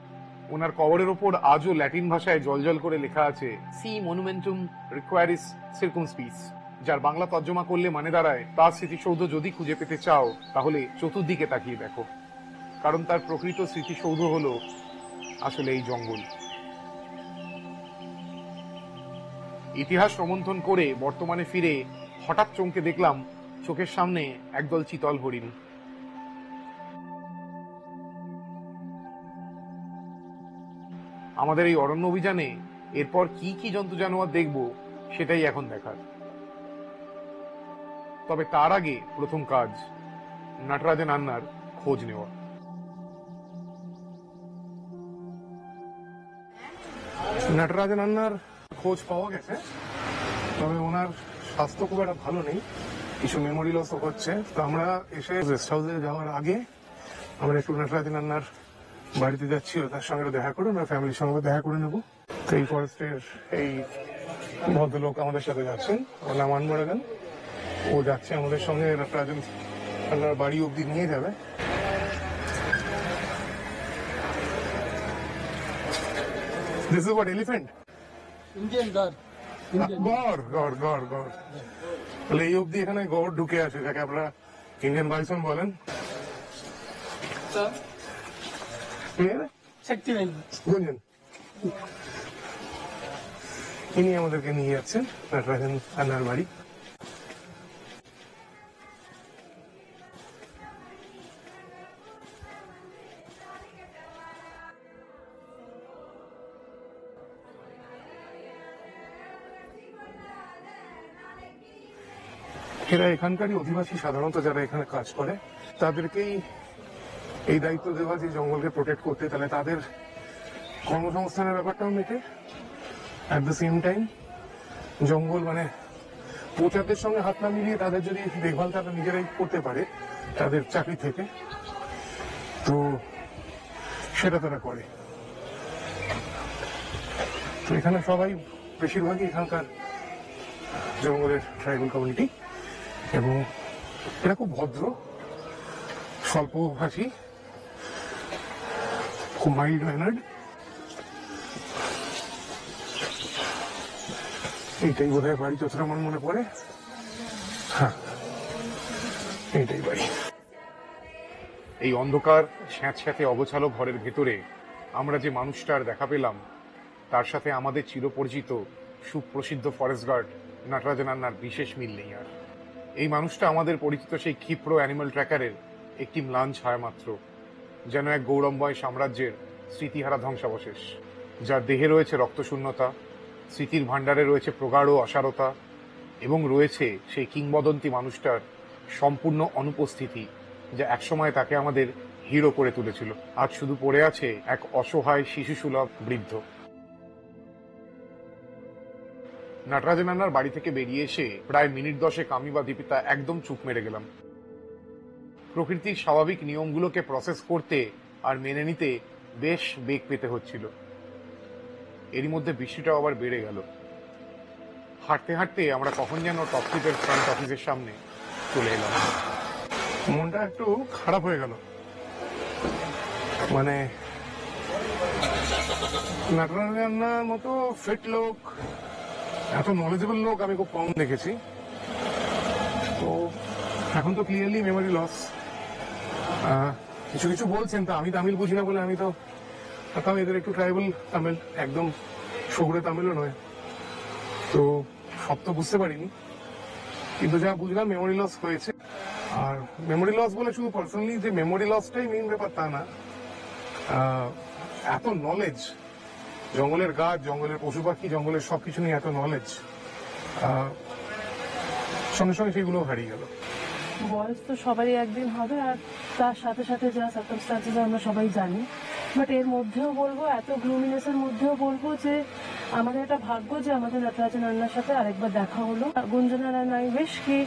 ওনার কবরের ওপর আজও ল্যাটিন ভাষায় জলজল করে লেখা আছে সি মনুমেন্টুম রিকোয়ারিস সিরকুমস্পিস, যার বাংলা তর্জমা করলে মানে দাঁড়ায় তার স্মৃতিসৌধ যদি খুঁজে পেতে চাও তাহলে চতুর্দিকে তাকিয়ে দেখো, কারণ তার প্রকৃত স্মৃতিসৌধ হলো আসলে এই জঙ্গল। ইতিহাস রোমন্থন করে বর্তমানে ফিরে হঠাৎ চমকে দেখলাম চোখের সামনে একদল চিতল হরিণ। আমাদের এই অরণ্য অভিযানে এরপর কি কি জন্তু জানোয়ার দেখব সেটাই এখন দেখার। তবে তার আগে প্রথম কাজ নটরাজন আন্নার খোঁজ নেওয়া। নটরাজন আন্নার খোঁজ পাওয়া গেছে, তবে ওনার স্বাস্থ্য খুব একটা ভালো নেই, কিছু মেমোরি লস হচ্ছে। তো আমরা এসে রেস্ট হাউসে যাওয়ার আগে আমরা একটু নটরাজন আন্নার বাড়িতে যাচ্ছি, তার সঙ্গে দেখা করে আমরা ফ্যামিলির সঙ্গে দেখা করে নেবো। তো এই ফরেস্টের এই ভদ্রলোক আমাদের সাথে যাচ্ছেন, ওর নাম আনমরাগান। ও যাচ্ছে আমাদের সঙ্গে নটরাজন আন্নার বাড়ি অব্দি নিয়ে যাবে। This is what elephant? Indian guard. গড় গড় গড় গড়। তাহলে এই অব্দি এখানে গড় ঢুকে আছে, যাকে আপনারা ইন্ডিয়ান বাইসন বলেন। Sir, Clear? Shakti Valley. গুঞ্জন ইনি আমাদেরকে নিয়ে যাচ্ছেন নটরাজন আন্নার বাড়ি। এরা এখানকারই অধিবাসী, সাধারণত যারা এখানে কাজ করে তাদেরকেই এই দায়িত্ব দেওয়া যে জঙ্গলকে প্রোটেক্ট করতে, তাহলে তাদের কর্মসংস্থানের ব্যাপারটাও মেটে। অ্যাট দ্য সেম টাইম জঙ্গল মানে পোচারদের সঙ্গে হাত না মিলিয়ে তাদের যদি দেখভাল তারা নিজেরাই করতে পারে তাদের চাকরি থেকে, তো সেটা তারা করে। তো এখানে সবাই বেশিরভাগই এখানকার জঙ্গলের ট্রাইবাল কমিউনিটি, এবং এরা খুব ভদ্র, স্বল্পভাষী, খুব মাইল্ড ম্যানার্ড। এইটাই বোধ হয় বাড়ি, যতটা আমার মনে পড়ে। হ্যাঁ, এইটাই বাড়ি। এই অন্ধকার স্যাঁতস্যাঁতে অগোছালো ঘরের ভেতরে আমরা যে মানুষটার দেখা পেলাম, তার সাথে আমাদের চিরপরিচিত সুপ্রসিদ্ধ ফরেস্ট গার্ড নটরাজ নান্নার বিশেষ মিল নেই আর। এই মানুষটা আমাদের পরিচিত সেই ক্ষিপ্র অ্যানিমাল ট্র্যাকারের একটি ম্লান ছায়া মাত্র, যেন এক গৌরবময় সাম্রাজ্যের স্মৃতিহারা ধ্বংসাবশেষ, যার দেহে রয়েছে রক্তশূন্যতা, স্মৃতির ভাণ্ডারে রয়েছে প্রগাঢ় অসারতা, এবং রয়েছে সেই কিংবদন্তি মানুষটার সম্পূর্ণ অনুপস্থিতি, যা একসময় তাকে আমাদের হিরো করে তুলেছিল। আজ শুধু পড়ে আছে এক অসহায় শিশুসুলভ বৃদ্ধ। নটরাজ নান্নার বাড়ি থেকে বেরিয়ে এসে প্রায় মিনিট 10 আমি বা দীপিতা একদম চুপ মেরে গেলাম। প্রকৃতির স্বাভাবিক নিয়মগুলোকে প্রসেস করতে আর মেনে নিতে বেশ বেগ পেতে হচ্ছিল। এরই মধ্যে বৃষ্টিটাও আবার বেড়ে গেল। হাঁটতে হাঁটতে আমরা কখন যেন টপটিপের ফ্রন্ট অফিসের সামনে চলে এলাম। মনটা একটু খারাপ হয়ে গেল। মানে নটরাজ নান্নার মতো ফিট লোক, এত নলেজেবল লোক আমি খুব কম দেখেছি। তো এখন তো ক্লিয়ারলি মেমোরি লস। কিছু কিছু বলছেন, তো আমি তামিল বুঝি না বলে আমি তো তাও এদের একটু ট্রাইবাল তামিল, একদম শহুরে তামিলও নয়, তো সব তো বুঝতে পারিনি। কিন্তু যা বুঝলাম মেমোরি লস হয়েছে। আর মেমোরি লস বলে শুধু পার্সোনালি যে মেমোরি লসটাই মেইন ব্যাপার তা না, এত নলেজ, জঙ্গলের গাছ, জঙ্গলের পশু পাখি, জঙ্গলের সবকিছু নিয়ে এত নলেজ, সঙ্গে সঙ্গে সেগুলো হারিয়ে গেল। বয়স তো সবারই একদিন হবে, আর তার সাথে সাথে যা সার্কামস্টান্সেস আমরা সবাই জানি। বাট এর মধ্যেও বলবো, এত গ্লুমিনেসের মধ্যেও বলবো যে আমাদের একটা ভাগ্য যে আমাদের নটরাজ নান্নার সাথে আরেকবার দেখা হলো। গুঞ্জনা আর নাই বেশ কি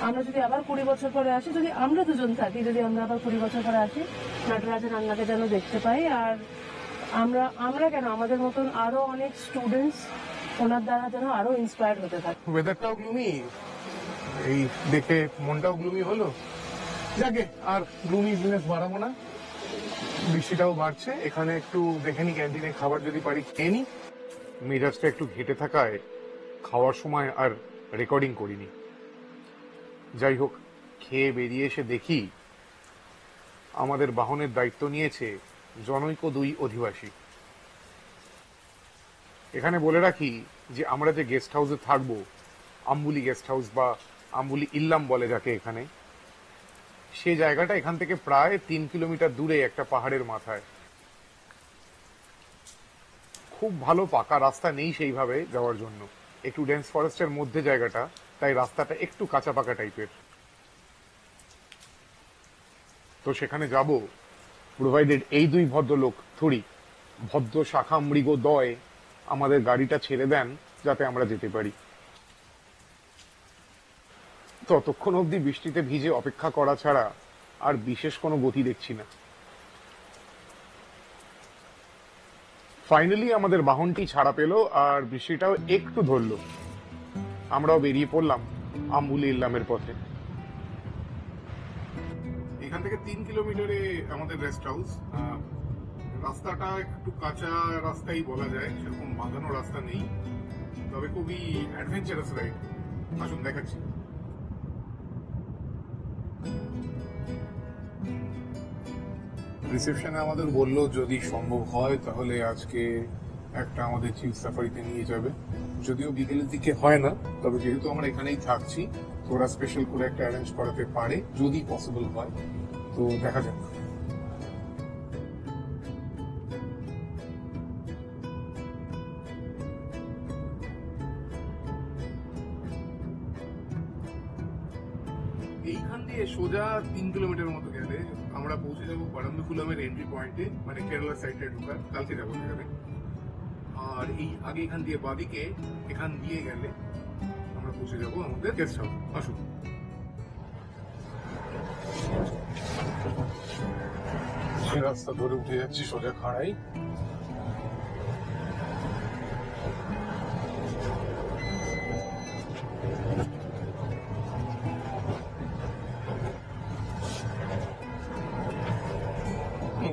আমরা যদি আবার 20 বছর পরে আসি, যদি আমরা দুজন থাকি, যদি আমরা আবার 20 বছর পরে আসি, নটরাজ নান্নাকে যেন দেখতে পাই। আর আমরা কেন, আমাদের মতন আরো অনেক স্টুডেন্টস ওনার দ্বারা যেন আরো ইন্সপায়ার্ড হতে থাকে। ওয়েদারটাও গ্লুমি, এই দেখে মনটাও গ্লুমি হলো। যাকে আর গ্লুমি জিনিস বাড়াবো না, বৃষ্টিটাও বাড়ছে। এখানে একটু দেখে নি ক্যান্টিনে খাবার যদি পারি খেয়ে নি। মেজাজটা একটু ঘেটে থাকায় খাওয়ার সময় আর রেকর্ডিং করিনি। যাই হোক, খেয়ে বেরিয়ে এসে দেখি আমাদের বাহনের দায়িত্ব নিয়েছে জনৈক 2 অধিবাসী। এখানে বলে রাখি যে আমরা যে গেস্ট হাউসে থাকবো, আম্বুলি গেস্ট হাউস বা আম্বুলি ইল্লাম বলে যাকে এখানে, সে জায়গাটা এখান থেকে প্রায় 3 কিলোমিটার দূরে একটা পাহাড়ের মাথায়। খুব ভালো পাকা রাস্তা নেই সেইভাবে যাওয়ার জন্য, একটু ডেন্স ফরেস্টের মধ্যে জায়গাটা, তাই রাস্তাটা একটু কাঁচা পাকা টাইপের। তো সেখানে যাব প্রোভাইডেড এই 2 ভদ্রলোক থুড়ি ভদ্র শাখা মৃগ দয় আমাদের গাড়িটা ছেড়ে দেন যাতে আমরা যেতে পারি। ততক্ষণ অবধি বৃষ্টিতে ভিজে অপেক্ষা করা ছাড়া আর বিশেষ কোনো গতি দেখছি না। ফাইনালি আমাদের বাহনটি ছাড়া পেল আর বৃষ্টিটাও একটু ধরলো। আমরাও বেরিয়ে পড়লাম আম্বুলি ইল্লামের পথে। এখান থেকে 3 কিলোমিটারে আমাদের রেস্ট হাউস। রাস্তাটা একটু কাঁচা রাস্তাই বলা যায়, সেরকম বাঁধানো রাস্তা নেই, তবে খুবই অ্যাডভেঞ্চারাস রাইড। আসুন দেখাচ্ছি। রিসেপশনে আমাদের বললো যদি সম্ভব হয় তাহলে আজকে একটা আমাদের চিল সাফারিতে নিয়ে যাবে। যদিও বিকেলের দিকে হয় না, তবে যেহেতু আমরা এখানেই থাকছি তো ওরা স্পেশাল করে একটা অ্যারেঞ্জ করাতে পারে যদি পসিবল হয়। তো দেখা যাক। এইখান দিয়ে সোজা 3 কিলোমিটার মতো গেলে আমরা পৌঁছে যাবো পারাম্বিকুলামের এন্ট্রি পয়েন্টে, মানে কেরালা সাইডে ঢোকার। কালকে যাবো সেখানে। আর এই আগে এখান দিয়ে বাদিকে, এখান দিয়ে গেলে আমরা পৌঁছে যাবো আমাদের গেস্ট হাউস। আসুন। সে রাস্তা ধরে উঠে যাচ্ছি সোজা খাড়াই।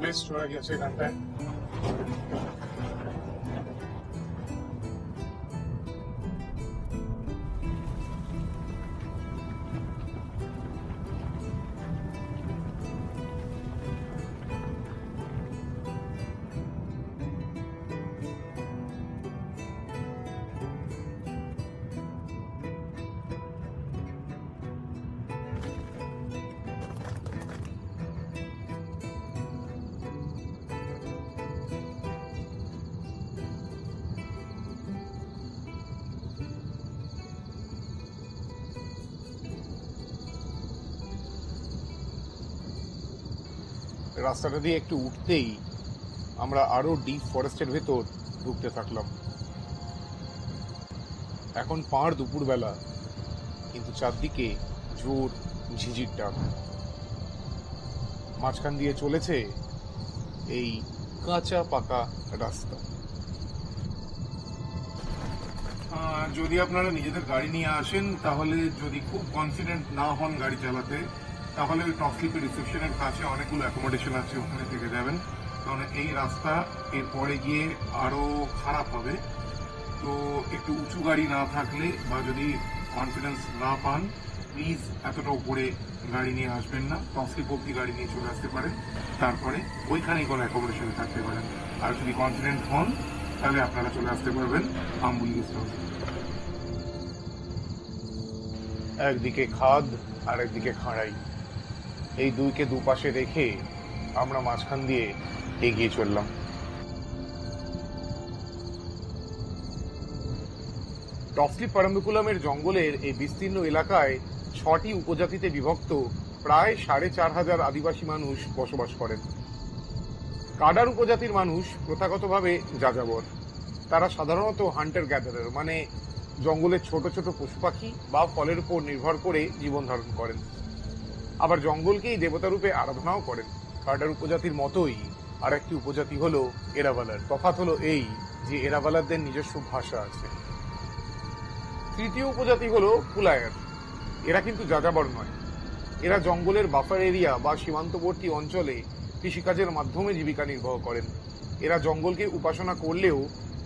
বেশ চড়া গেছে এখানটায়। রাস্তাটা দিয়ে একটু উঠতেই আমরা আরো ডিপ ফরেস্টের ভেতর ঢুকতে থাকলাম। এখন পাড় দুপুরবেলা, কিন্তু চারদিকে জোর ঝিঝির ডাক। মাঝখান দিয়ে চলেছে এই কাঁচা পাকা রাস্তা। যদি আপনারা নিজেদের গাড়ি নিয়ে আসেন, তাহলে যদি খুব কনফিডেন্ট না হন গাড়ি চালাতে, তাহলে ওই টপ স্লিপের রিসেপশনের কাছে অনেকগুলো অ্যাকোমোডেশন আছে, ওখানে থেকে যাবেন। কারণ এই রাস্তা এরপরে গিয়ে আরো খারাপ হবে। তো একটু উঁচু গাড়ি না থাকলে বা যদি কনফিডেন্স না পান, প্লিজ এতটা উপরে গাড়ি নিয়ে আসবেন না। টপ স্লিপ অব্দি গাড়ি নিয়ে চলে আসতে পারেন, তারপরে ওইখানেই কোনো অ্যাকোমোডেশনে থাকতে পারেন। আর যদি কনফিডেন্ট হন, তাহলে আপনারা চলে আসতে পারবেন আম্বুলি গেস্ট হাউসে। একদিকে খাদ আর একদিকে খাঁড়াই, এই দুইকে দুপাশে রেখে আমরা মাঝখান দিয়ে এগিয়ে চললাম। টপস্লিপ পারাম্বিকুলামের জঙ্গলের এই বিস্তীর্ণ এলাকায় 6টি উপজাতিতে বিভক্ত প্রায় 4500 আদিবাসী মানুষ বসবাস করেন। কাডার উপজাতির মানুষ প্রথাগতভাবে যাযাবর। তারা সাধারণত হান্টার গ্যাদারার, মানে জঙ্গলের ছোট ছোট পশু পাখি বা ফলের উপর নির্ভর করে জীবন ধারণ করেন। আবার জঙ্গলকেই দেবতা রূপে আরাধনাও করেন। কাডার উপজাতির মতোই আর একটি উপজাতি হলো এরাওয়ালার। তফাৎ হলো এই যে এরাওয়ালারদের নিজস্ব ভাষা আছে। তৃতীয় উপজাতি হলো কুলায়ার। এরা কিন্তু যাযাবর নয়, এরা জঙ্গলের বাফার এরিয়া বা সীমান্তবর্তী অঞ্চলে কৃষিকাজের মাধ্যমে জীবিকা নির্বাহ করেন। এরা জঙ্গলকে উপাসনা করলেও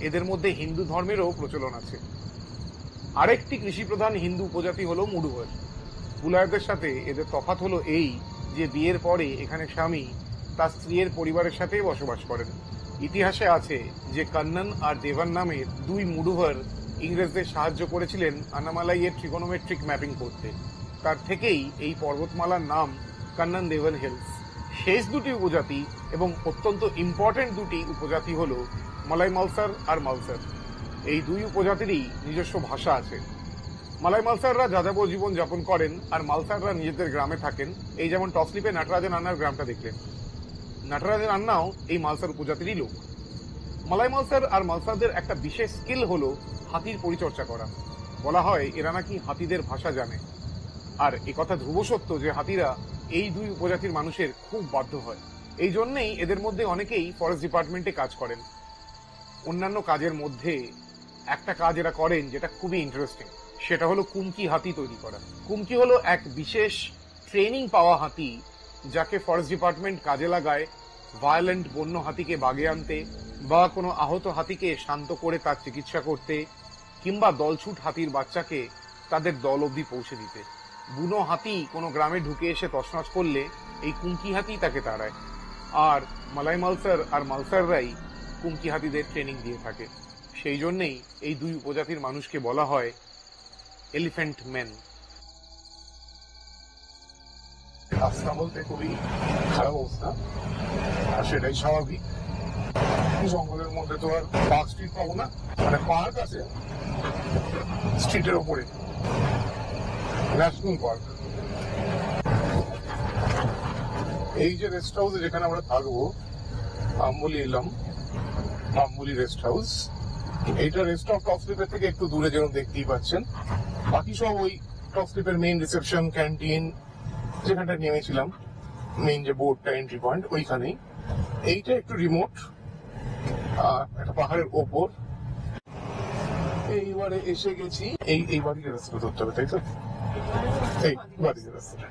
এদের মধ্যে হিন্দু ধর্মেরও প্রচলন আছে। আরেকটি কৃষিপ্রধান হিন্দু উপজাতি হলো মুডুভার। কুলায়ারদের সাথে এদের তফাৎ হলো এই যে বিয়ের পরে এখানে স্বামী তার স্ত্রীর পরিবারের সাথে বসবাস করেন। ইতিহাসে আছে যে কান্নন আর দেভান নামের দুই মুডুভার ইংরেজদের সাহায্য করেছিলেন আনামালাইয়ের ট্রিগোনোমেট্রিক ম্যাপিং করতে। তার থেকেই এই পর্বতমালার নাম কান্নন দেভান হিলস। শেষ দুটি উপজাতি এবং অত্যন্ত ইম্পর্টেন্ট দুটি উপজাতি হল মালাই মালসার আর মালসার। এই দুই উপজাতিরই নিজস্ব ভাষা আছে। মালাই মালসাররা যাযাবর জীবন যাপন করেন আর মালসাররা নিজেদের গ্রামে থাকেন। এই যেমন টপস্লিপে নাটরাজেন আন্নার গ্রামটা দেখলেন, নাটরাজেন আন্নাও এই মালসার উপজাতিরই লোক। মালাই মালসার আর মালসারদের একটা বিশেষ স্কিল হলো হাতির পরিচর্যা করা। বলা হয় এরা নাকি হাতিদের ভাষা জানে। আর একথা ধ্রুব সত্য যে হাতিরা এই দুই উপজাতির মানুষের খুব বাধ্য হয়। এই জন্যেই এদের মধ্যে অনেকেই ফরেস্ট ডিপার্টমেন্টে কাজ করেন। অন্যান্য কাজের মধ্যে একটা কাজ এরা করেন যেটা খুবই ইন্টারেস্টিং, সেটা হলো কুমকি হাতি তৈরি করা। কুমকি হলো এক বিশেষ ট্রেনিং পাওয়া হাতি, যাকে ফরেস্ট ডিপার্টমেন্ট কাজে লাগায় ভায়োলেন্ট বন্য হাতিকে বাগে আনতে, বা কোনো আহত হাতিকে শান্ত করে তার চিকিৎসা করতে, কিংবা দলছুট হাতির বাচ্চাকে তাদের দল অবধি পৌঁছে দিতে। বুনো হাতি কোনো গ্রামে ঢুকে এসে তছনছ করলে এই কুমকি হাতি তাকে তাড়ায়। আর মালাই মালসার আর মালসাররাই কুমকি হাতিদের ট্রেনিং দিয়ে থাকে। সেই জন্যেই এই দুই উপজাতির মানুষকে বলা হয় এলিফ্যান্ট মেন। রাস্তা বলতে খুবই খারাপ অবস্থা, আর সেটাই স্বাভাবিক। জঙ্গলের মধ্যে তো আর পার্ক স্ট্রিট পাবো না, মানে পার্ক আছে স্ট্রিটের ওপরে, ন্যাশনাল পার্ক। এই যে রেস্ট হাউস যেখানে আমরা থাকবো, আম্বুলি এলাম, আম্বুলি রেস্ট হাউস। এইটা রেস্ট অফ টপস্লিপের থেকে একটু দূরে, যেন দেখতেই পাচ্ছেন। বাকি সব ওই টপস্লিপের মেইন রিসেপশন, ক্যান্টিন, যেখানটা নেমেছিলাম, মেইন যে বোর্ডটা, এন্ট্রি পয়েন্ট, ওইখানেই। এইটা একটু রিমোট, একটা পাহাড়ের ওপর। এইবারে এসে গেছি, এই বাড়ির রাস্তাটা ধরতে হবে, তাই তো? এই বাড়ির রাস্তাটা।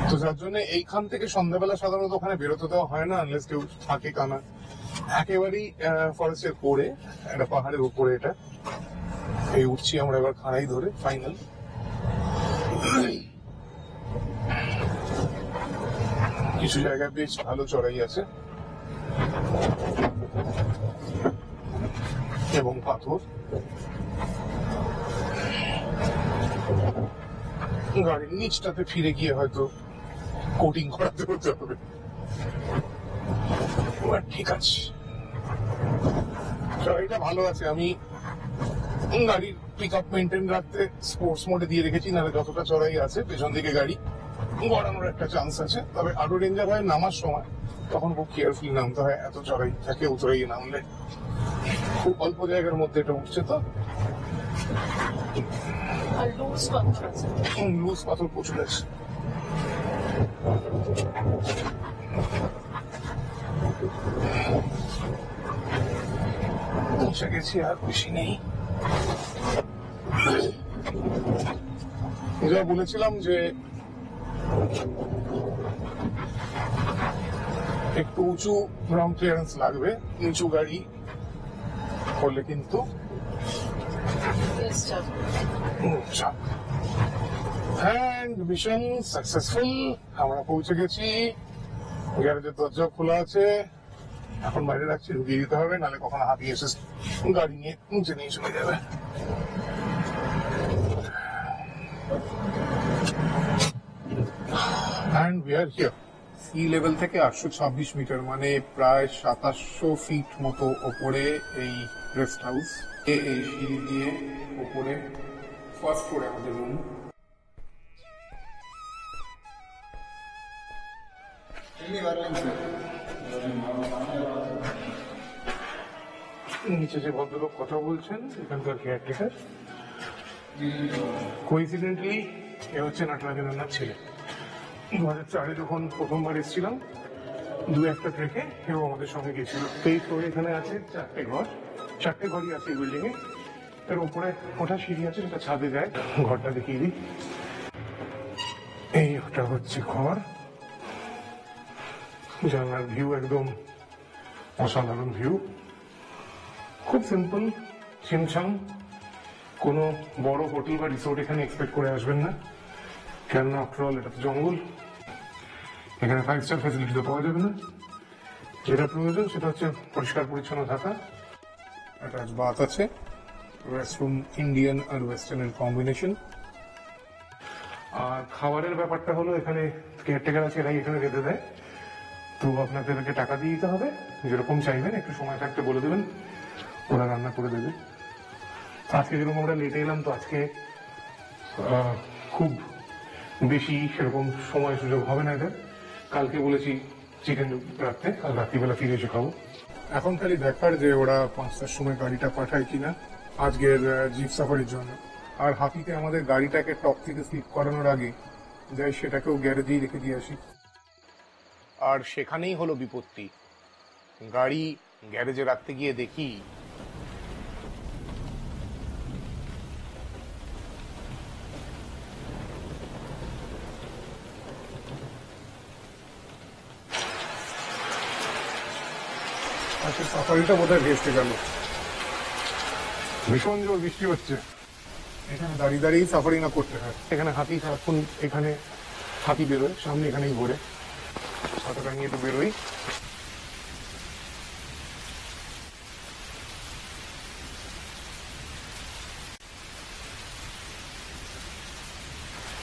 তো যার জন্য এইখান থেকে সন্ধ্যাবেলা সাধারণত ওখানে বেরোতে দেওয়া হয় না, আনলেস কেউ থাকে কানা। একেবারেই ফরেস্টের পরে, একটা পাহাড়ের উপরে এটা। এই উঠছি আমরা এবার খাড়াই ধরে, ফাইনাল। কিছু জায়গায় বেশ ভালো চড়াই আছে এবং পাথর। গাড়ির নিচটাতে ফিরে গিয়ে হয়তো কোটিং করাতে হতে হবে। ঠিক আছে, চড়াইটা ভালো আছে। আমি গাড়ির পিক আপ মেনটেন রাখতে স্পোর্টস মোডে দিয়ে রেখেছি, নাহলে যতটা চড়াই আছে পেছন দিকে গাড়ি গড়ানোর একটা চান্স আছে, তবে আরো ডেঞ্জার হয় নামার সময়, তখন খুব কেয়ারফুলি নামতে হয়, এত চড়াই থাকে, উতরাইয়ে নামলে। খুব অল্প জায়গার মধ্যে এটা উঠছে তো, আর লুজ পাথর আছে। লুজ পাথর প্রচুর আছে। পৌঁছে গেছি, আর বেশি নেই। যা বলেছিলাম যে একটু উঁচু গ্রাউন্ড ক্লিয়ারেন্স লাগবে, নিচু গাড়ি করলে কিন্তু চাপ। অ্যান্ড মিশন সাকসেসফুল, আমরা পৌঁছে গেছি। গ্যারেজের দরজা খোলা আছে, এখন বাইরে রাখছি, ঢুকিয়ে দিতে হবে, নাহলে কখনো হাতি এসে গাড়ি নিয়ে নিচে নিয়ে চলে যাবে। And we are here. Sea level থেকে 826 মিটার, মানে প্রায় 2700 ফিট মতো ওপরে এই রেস্ট হাউস। এই সিঁড়ি দিয়ে ওপরে ফার্স্ট ফ্লোরে আমাদের রুম। নিচে যে ভদ্রলোক কথা বলছেন এখানকার কেয়ারটেকার, কোইন্সিডেন্টলি এ হচ্ছে নাটরাজের রান্নার ছেলে। 2004-এ যখন প্রথমবার এসেছিলাম, দু একটা ট্রেকে কেউ আমাদের সঙ্গে গেছিল। এই ফ্লোরে এখানে আছে 4টে ঘর, 4টে ঘরই আছে এই বিল্ডিং এ। এর উপরে ওঠা সিঁড়ি আছে, সেটা ছাদে যায়। ঘরটা দেখিয়ে দিই, এই ওটা হচ্ছে ঘর। জানলার ভিউ একদম অসাধারণ ভিউ, খুব সিম্পল, ছিমছাম। কোনো বড় হোটেল বা রিসোর্ট এখানে এক্সপেক্ট করে আসবেন না, কেননা আফটার অল এটা তো জঙ্গল। এখানে 5 স্টার ফ্যাসিলিটি তো পাওয়া যাবে না। যেটা প্রয়োজন সেটা হচ্ছে পরিষ্কার পরিচ্ছন্ন থাকা। অ্যাটাচ বাথ আছে, রেস্টরুম ইন্ডিয়ান আর ওয়েস্টার্নের কম্বিনেশন। আর খাবারের ব্যাপারটা হলো, এখানে কেয়ারটেকার আছে, এরাই এখানে রেঁধে দেয়। তো আপনাদেরকে টাকা দিয়ে দিতে হবে, যেরকম চাইবেন একটু সময় থাকতে বলে দেবেন, ওরা রান্না করে দেবে। আজকে যেরকম আমরা লেটে এলাম, তো আজকে খুব বেশি সেরকম সময় সুযোগ হবে না এদের। কালকে বলেছি চিকেন রাখতে, কাল রাত্রিবেলা ফিরে এসে খাবো। এখন খালি দেখার যে ওরা 5টার সময় গাড়িটা পাঠায় কিনা আজকের জিপ সাফারির জন্য। আর হাতিতে আমাদের গাড়িটাকে টপ থেকে স্লিপ করানোর আগে যাই সেটাকেও গ্যারেজেই রেখে দিয়ে আসি। আর সেখানেই হলো বিপত্তি। গাড়ি গ্যারেজে রাখতে গিয়ে দেখি আজকে সাফারিটা বোধহয় ভেস্তে গেল, ভীষণ জোর বৃষ্টি হচ্ছে। এখানে দাঁড়িয়ে দাঁড়িয়েই সাফারি না করতে হয়। এখানে হাতি সারাক্ষণ, এখানে হাতি বেরোয়, সামনে এখানেই ঘোরে। ছাতাটা নিয়ে একটু বেরোই।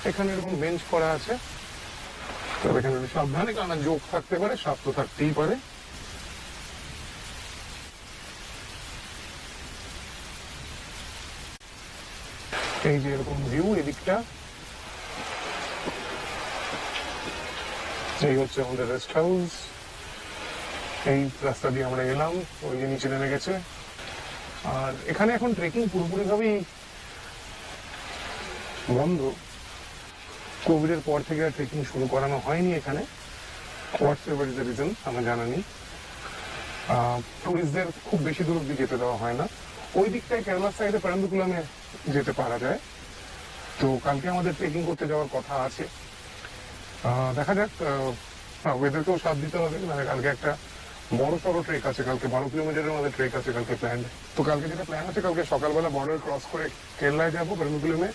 এখানে এরকম বেঞ্চ করা আছে, তবে এখানে সাবধানে, কারণ জোক থাকতে পারে, সাপ তো থাকতেই পারে। এই যে এরকম ভিউ এদিকটা, এই হচ্ছে আমাদের রেস্ট হাউস। এই রাস্তা দিয়ে আমরা এলাম, ওই যে নিচে নেমে গেছে। আর এখানে এখন ট্রেকিং পুরোপুরি ভাবেই বন্ধ। কোভিড এর পর থেকে আর ট্রেকিং শুরু করানো হয়নি এখানে। হোয়াটসএভার ইজ দ্য রিজন আমার জানা নেই। টুরিস্টদের খুব বেশি দূর অব্দি যেতে দেওয়া হয় না। ওই দিকটায় কেরালার সাইডে পেরাম্বুকুলামে যেতে পারা যায়। তো কালকে আমাদের ট্রেকিং করতে যাওয়ার কথা আছে, দেখা যাক। ওয়েদারকেও সাথ দিতে হবে, মানে কালকে একটা বড় সড়ো ট্রেক আছে, কালকে 12 কিলোমিটারের আমাদের ট্রেক আছে কালকে প্ল্যান। তো কালকে যেটা প্ল্যান আছে, কালকে সকালবেলা বর্ডার ক্রস করে কেরালায় যাবো পেরাম্বুকুলামে,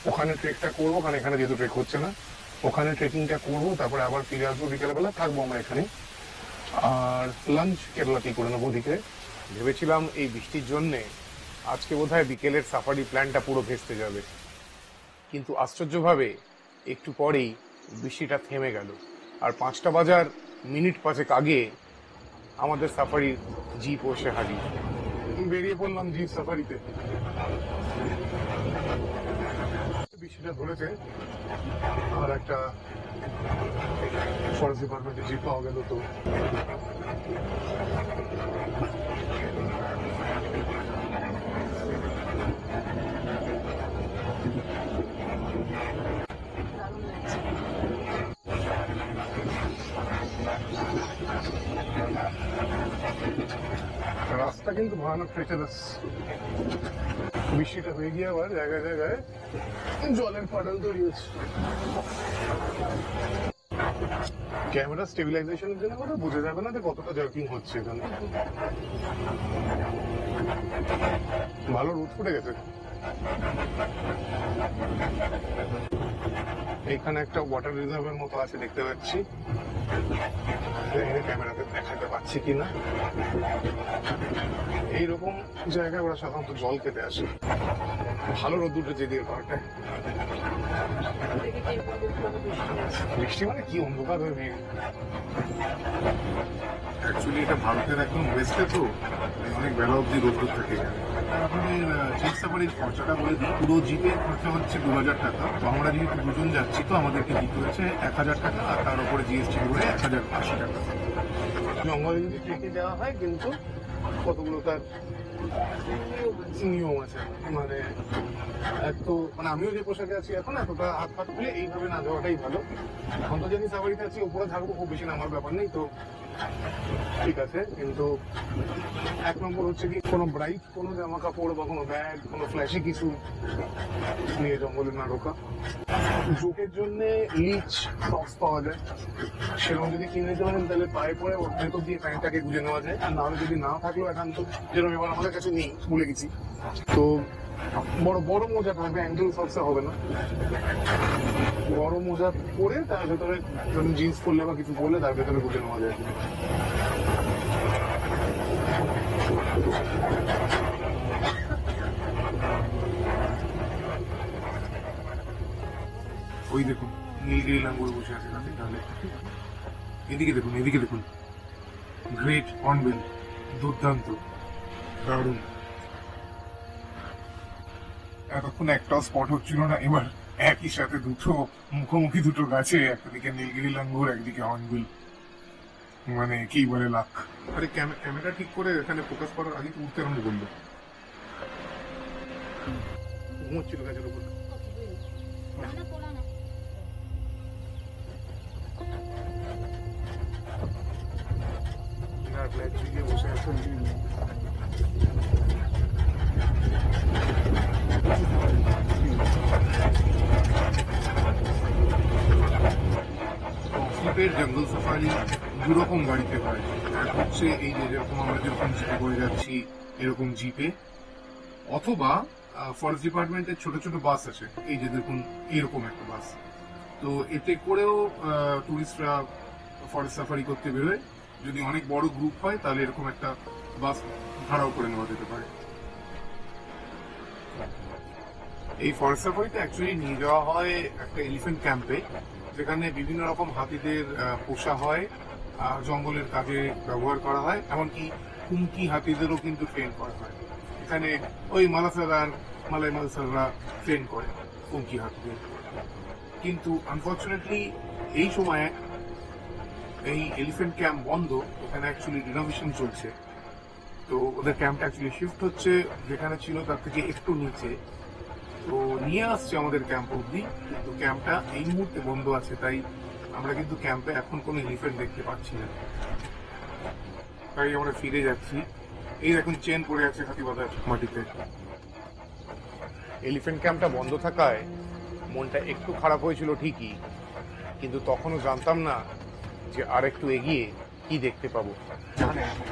ওখানে ট্রেকটা করবো, কারণ এখানে যেহেতু ট্রেক হচ্ছে না, ওখানে ট্রেকিংটা করবো, তারপরে আবার ফিরে আসবো বিকেলবেলা, থাকবো আমরা এখানে। আর লাঞ্চ কেরালাতেই করে নেবো ওদিকে। ভেবেছিলাম এই বৃষ্টির জন্যে আজকে বোধহয় বিকেলের সাফারি প্ল্যানটা পুরো ভেস্তে যাবে, কিন্তু আশ্চর্যভাবে একটু পরেই বৃষ্টিটা থেমে গেল। আর 5টা বাজার মিনিট 5 আগে আমাদের সাফারির জিপ এসে হাজির। বেরিয়ে পড়লাম জিপ সাফারিতে। বৃষ্টিটা ধরেছে আর একটা ফরেস্ট ডিপার্টমেন্টে জিপ পাওয়া গেল। তো রাস্তা কিন্তু ভয়ানক ট্রেচারাস। বৃষ্টিটা হয়ে গিয়ে আবার জায়গায় জায়গায় জলের পাটাল তৈরি হচ্ছে। ক্যামেরা স্টেবিলাইজেশনের জন্য কথা বোঝা যাবে না যে কতটা জার্কিং হচ্ছে এখানে। ভালো রোদ ফুটে গেছে। এখানে একটা ওয়াটার রিজার্ভের মতো আছে দেখতে পাচ্ছি, ক্যামেরাতে দেখাতে পাচ্ছি কিনা। এইরকম জায়গায় ওরা সাধারণত জল খেতে আসে। ভালো রোদ উঠেছে দিয়ে পাহাড়টায়। বৃষ্টি মানে কি অন্ধকার হয়ে মেঘ। অ্যাকচুয়ালি এটা ভারতের একদম ওয়েস্টে, তো অনেক বেলা অব্দি রোদ থাকে এখানে। আপনাদের জিপ সাফারির খরচাটা বলে দিই। পুরো জিপের খরচা হচ্ছে 2000 টাকা। তো আমরা যেহেতু দুজন যাচ্ছি তো আমাদেরকে দিতে হচ্ছে 1000 টাকা, আর তার উপরে জিএসটি করে 1080 টাকা। জঙ্গলে যদি ট্রেকে যাওয়া হয় কিন্তু কতগুলো তার নিয়ম আছে। মানে এত মানে আমিও যে পোশাকে আছি এখন এতটা হাত ফাত খুলে এইভাবে না যাওয়াটাই ভালো। এখন তো জানি সাফারিতে আছি, উপরে থাকবো, খুব বেশি নামার ব্যাপার নেই, তো ঠিক আছে। কিন্তু এক নম্বর হচ্ছে কি কোনো ব্রাইট কোনো জামা কাপড় বা কোনো ব্যাগ কোনো ফ্ল্যাশি কিছু নিয়ে জঙ্গলে না ঢোকা। জোকের জন্য লিচ সক্স পাওয়া যায়, সেরকম যদি কিনে নিতে পারেন তাহলে পায়ে পরে ওর ভেতর দিয়ে প্যান্টটাকে গুজে নেওয়া যায়। আর নাহলে যদি না থাকলেও একান্ত, যেরকম এবার আমাদের কাছে নেই, ভুলে গেছি, তো বড় বড় মোজা থাকবে, অ্যাঙ্কেল সক্সে হবে না। বড় মোজা পরে তার ভেতরে ধরুন জিন্স পরলে বা কিছু পরলে তার ভেতরে গুজে নেওয়া যায়। ওই দেখুন নীলগিরি লাঙ্গুর বসে আছে তাতে, তাহলে এদিকে দেখুন, এদিকে দেখুন, গ্রেট হর্নবিল, দুর্দান্ত, দারুণ। এতক্ষণ একটাও স্পট হচ্ছিল না, এবার একই সাথে দুটো মুখোমুখি দুটো গাছে, একদিকে নীলগিরি লাঙ্গুর একদিকে হর্নবিল, মানে কি বলে লাক। আরে ক্যামেরা ঠিক করে এখানে ফোকাস করার আগে তো উঠতে আরম্ভ করলো, ঘুমোচ্ছিল গাছের উপর। ব্ল্যাক জিগে বসে আছে। জিপের জঙ্গল সাফারি দুরকম গাড়িতে হয়। এক হচ্ছে এই যে যেরকম আমরা যেরকম জিপে করে যাচ্ছি এরকম জিপে, অথবা ফরেস্ট ডিপার্টমেন্টের ছোট ছোট বাস আছে, এই যে দেখুন এরকম একটা বাস। তো এতে করেও টুরিস্টরা ফরেস্ট সাফারি করতে বেরোয়। যদি অনেক বড় গ্রুপ হয় তাহলে এরকম একটা বাস ভাড়াও করে নেওয়া যেতে পারে। এই ফরেস্ট সাফারিতে অ্যাকচুয়ালি নিয়ে যাওয়া হয় একটা এলিফ্যান্ট ক্যাম্পে, যেখানে বিভিন্ন রকম হাতিদের পোষা হয়, জঙ্গলের কাজে ব্যবহার করা হয়, এমনকি হুমকি হাতিদেরও কিন্তু ট্রেন করা হয়। এখানে ওই মালাই মালসাররা ট্রেন করে হুমকি হাতিদের। কিন্তু আনফর্চুনেটলি এই সময়ে এই এলিফ্যান্ট ক্যাম্প বন্ধ, এখানে অ্যাকচুয়ালি রিনোভেশন চলছে। তো ওদের ক্যাম্পটা অ্যাকচুয়ালি শিফট হচ্ছে, যেখানে ছিল তার থেকে একটু নিচে। তো নিয়ে আসছে আমাদের ক্যাম্প অব্দি, কিন্তু ক্যাম্পটা এই মুহূর্তে বন্ধ আছে, তাই আমরা কিন্তু ক্যাম্পে এখন কোনো এলিফ্যান্ট দেখতে পাচ্ছি না। তাই আমরা ফিরে যাচ্ছি। এই এখন চেন পড়ে আছে হাতিবাঁধার মাটিতে। এলিফ্যান্ট ক্যাম্পটা বন্ধ থাকায় মনটা একটু খারাপ হয়েছিল ঠিকই, কিন্তু তখনও জানতাম না যে আর একটু এগিয়ে কি দেখতে পাবো।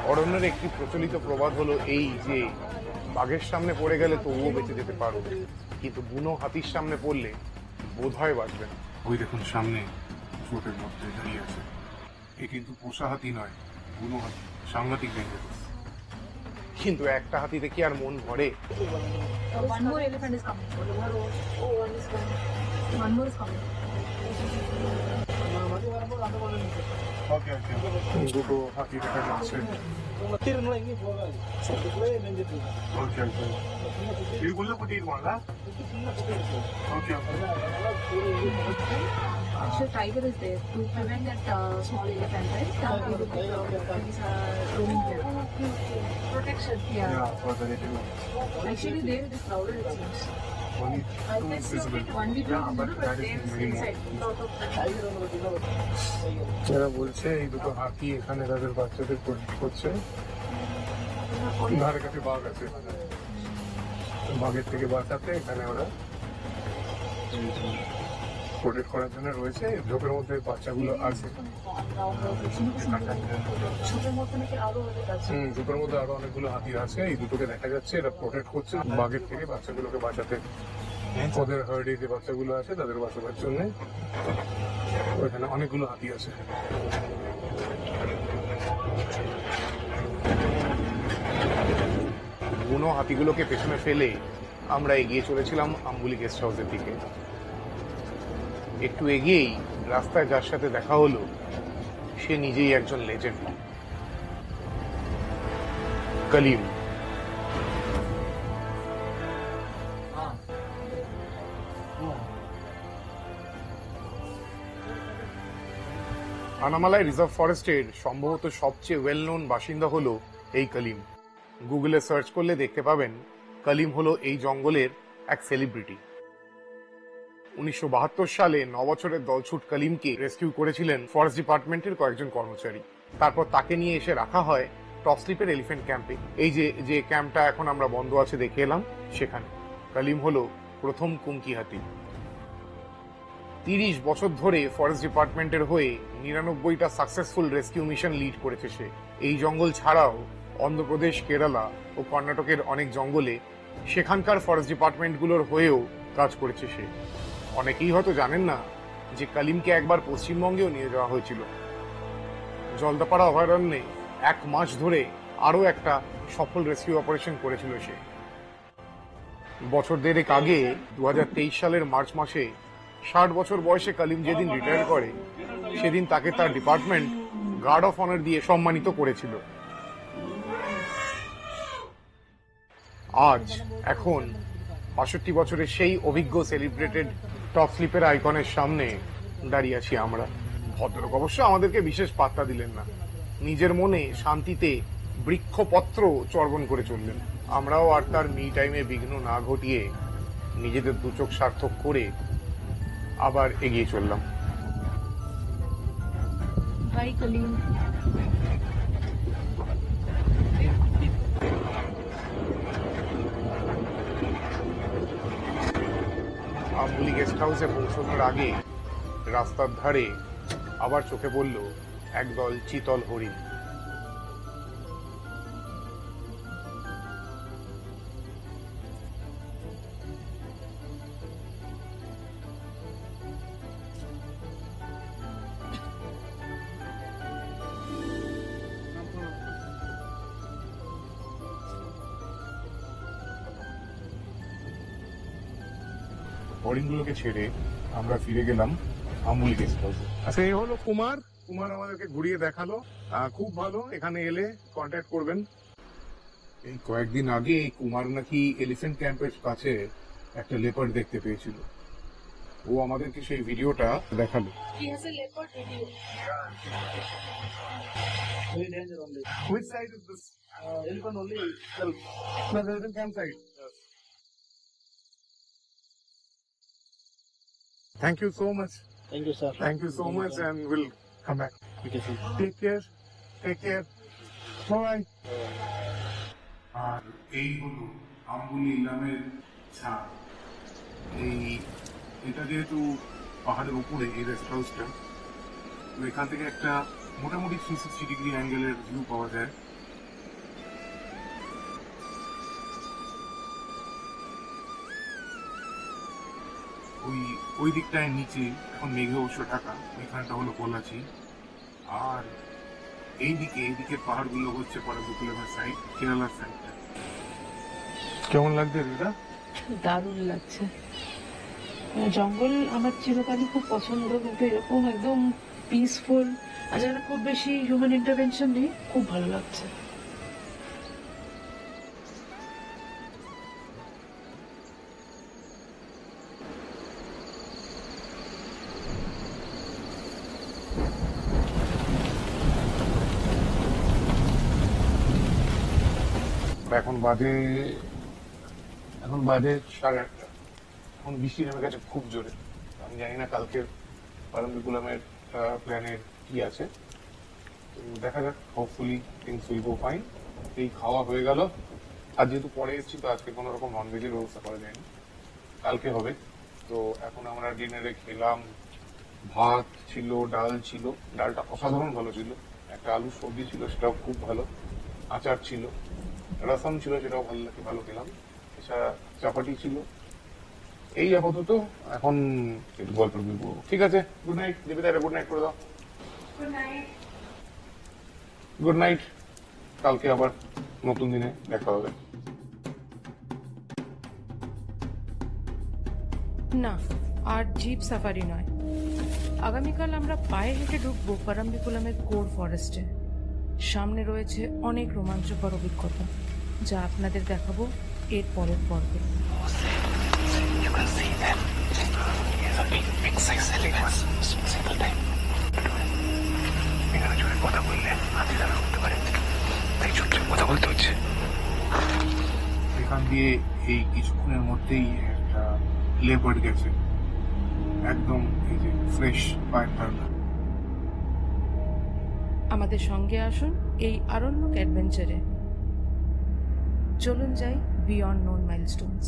অরণ্যের একটি প্রচলিত প্রবাদ হলো এই যে বাঘের সামনে পড়ে গেলে তবুও বেঁচে যেতে পারো, কিন্তু বুনো হাতির সামনে পড়লে বোধ হয় বাঁচবে না। ওই দেখুন সামনে চোটের মধ্যে দাঁড়িয়ে আছে। এ কিন্তু পোষা হাতি নয়, বুনো হাতি, সাংঘাতিক ডেঞ্জারাস। কিন্তু একটা হাতি দেখি আর মন ভরে। One more elephant is coming. Oh, one is coming. One more is coming. ওকে ওকে দুটো হাতি দেখা যাচ্ছে ওকে ওকে 이걸로 그때 이거가 오케이 오케이 Actually, tiger is there to prevent that small elephant, right? These are roaming here. Protection. Yeah. Yeah, for the little Actually, there it is crowded, it seems. only I two guess visible. One video, Yeah, but but that there is is very inside. Lot of যারা বলছে এই দুটো হাতি এখানে তাদের বাচ্চাদের protect করছে ধারে কাছে বাঘ আছে বাঘের থেকে বাঁচাতে এখানে ওরা প্রোটেক্ট করার জন্য রয়েছে ঝোপের মধ্যে বাচ্চাগুলো আছে ছোটের মধ্যে নাকি আরো অনেক আছে। ঝোপের মধ্যে আরো অনেকগুলো হাতি আছে এই দুটোকে দেখা যাচ্ছে এরা প্রোটেক্ট করছে বাঘের থেকে বাচ্চাগুলোকে বাঁচাতে ওদের হার্ডে যে বাচ্চাগুলো আছে তাদের বাঁচাবার জন্য ওইখানে অনেকগুলো হাতি আছে বুনো হাতিগুলোকে পেছনে ফেলে আমরা এগিয়ে চলেছিলাম আম্বুলি গেস্ট হাউসের দিকে। একটু এগিয়েই রাস্তায় যার সাথে দেখা হলো সে নিজেই একজন লেজেন্ড, কলিম। আনামালাই রিজার্ভ ফরেস্টের সম্ভবত সবচেয়ে ওয়েল নোন বাসিন্দা হলো এই কলিম। গুগলে সার্চ করলে দেখতে পাবেন কলিম হলো এই জঙ্গলের এক সেলিব্রিটি। 1972 সালে 9 বছরের দলছুট কলিমকে রেস্কিউ করেছিলেন ফরেস্ট ডিপার্টমেন্টের কয়েকজন কর্মচারী। তারপর তাকে নিয়ে এসে রাখা হয় টপ স্লিপের এলিফ্যান্ট ক্যাম্পে। এই যে ক্যাম্পটা এখন আমরা বন্ধ আছে দেখে এলাম সেখানে। কলিম হলো প্রথম কুমকি হাতি। 30 বছর ধরে ফরেস্ট ডিপার্টমেন্টের হয়ে 99টা সাকসেসফুল রেস্কিউ মিশন লিড করেছে সে। এই জঙ্গল ছাড়াও অন্ধ্রপ্রদেশ, কেরালা ও কর্ণাটকের অনেক জঙ্গলে সেখানকার ফরেস্ট ডিপার্টমেন্টগুলোর হয়েও কাজ করেছে সে। অনেকেই হয়তো জানেন না যে কলিমকে একবার পশ্চিমবঙ্গেও নিয়ে যাওয়া হয়েছিল। জলদাপাড়া অভয়ারণ্যে 1 মাস ধরে আরো একটা সফল রেস্কিউ অপারেশন করেছিল সে। বছর দেড়েক আগে 2023 সালের মার্চ মাসে 60 বছর বয়সে কলিম যেদিন রিটায়ার করে সেদিন তাকে তার ডিপার্টমেন্ট গার্ড অফ অনার দিয়ে সম্মানিত করেছিল। আজ এখন 62 বছরের সেই অভিজ্ঞ সেলিব্রেটেড টপ স্লিপের আইকনের সামনে দাঁড়িয়ে আছি আমরা। ভদ্রলোক অবশ্য আমাদেরকে বিশেষ পাত্তা দিলেন না, নিজের মনে শান্তিতে বৃক্ষপত্র চর্বণ করে চললেন। আমরাও আর তার মি টাইমে বিঘ্ন না ঘটিয়ে নিজেদের দুচোখ সার্থক করে আবার এগিয়ে চললাম। Hi, Kalim. আম্বুলি গেস্ট হাউসে পৌঁছানোর আগে রাস্তার ধারে আবার চোখে পড়ল একদল চিতল হরিণ। হরিণগুলোকে ছেড়ে আমরা ফিরে গেলাম আম্বুলি গেস্ট হাউসে। আচ্ছা, এই হলো কুমার আমাদেরকে ঘুরিয়ে দেখালো। খুব ভালো, এখানে এলে কন্ট্যাক্ট করবেন। এই কয়েকদিন আগে এই কুমার নাকি এলিফ্যান্ট ক্যাম্পের কাছে একটা লেপার্ড দেখতে পেয়েছিল। ও আমাদেরকে সেই ভিডিওটা দেখালো। He has a leopard video. Very danger only. Which side is this? Elephant only. No, the elephant camp side. Thank you so much. Thank you, sir. Thank you so much, and we'll come back. Okay, sir. Take care. Take care. Bye. আর এই হলো আম্বুলি ইলামের ছাদ। এটা যেহেতু পাহাড়ের উপরে এই rest হাউসটা, তো এখান থেকে একটা মোটামুটি 360 ডিগ্রি অ্যাঙ্গেলের ভিউ পাওয়া যায়। ওই দিকটায় নিচে এখন মেঘে অবশ্য ঢাকা, ওইখানটা হলো কলাচি। আর এইদিকের পাহাড়গুলো হচ্ছে পারাদুকুলের সাইড, কেরালার সাইডটা। কেমন লাগছে দিদা? দারুণ লাগছে। জঙ্গল আমার চিরকালই খুব পছন্দ, কিন্তু এরকম একদম পিসফুল, আর যেখানে খুব বেশি হিউম্যান ইন্টারভেনশন নেই, খুব ভালো লাগছে। এখন বাজে 8:30। এখন বৃষ্টি নেমে গেছে খুব জোরে। আমি জানি না কালকের পারম্বিকুলামের প্ল্যানের কি আছে, তো দেখা যাক, hopefully things will go fine. এই খাওয়া হয়ে গেল। আর যেহেতু পরে এসেছি, তো আজকে কোনো রকম ননভেজের ব্যবস্থা করা যায়নি, কালকে হবে। তো এখন আমরা ডিনারে খেলাম, ভাত ছিল, ডাল ছিল, ডালটা অসাধারণ ভালো ছিল, একটা আলু সবজি ছিল, সেটাও খুব ভালো, আচার ছিল, রসম ছিল, সেটাও ভালো খেলাম, এছাড়া চাপাটি ছিল। এই আপাতত। এখন একটু গল্প করবো। ঠিক আছে, গুড নাইট। দেবিতা, গুড নাইট করে দাও। Good night. কালকে আবার নতুন দিনে দেখা হবে। না, আর জিপ সাফারি নয়, আগামীকাল আমরা পায়ে হেঁটে ঢুকবো পারাম্বিকুলামের কোর ফরেস্টে। সামনে রয়েছে অনেক রোমাঞ্চকর অভিজ্ঞতা, যা আপনাদের দেখাবো এর পরের পর্বে। এখান দিয়ে এই কিছুক্ষণের মধ্যেই একটা লেপার্ড গেছে, একদম এই যে ফ্রেশ পায়ের ধারণা। আমাদের সঙ্গে আসুন এই আরণ্যক অ্যাডভেঞ্চারে। চলুন যাই বিয়ন্ড নোন মাইলস্টোনস।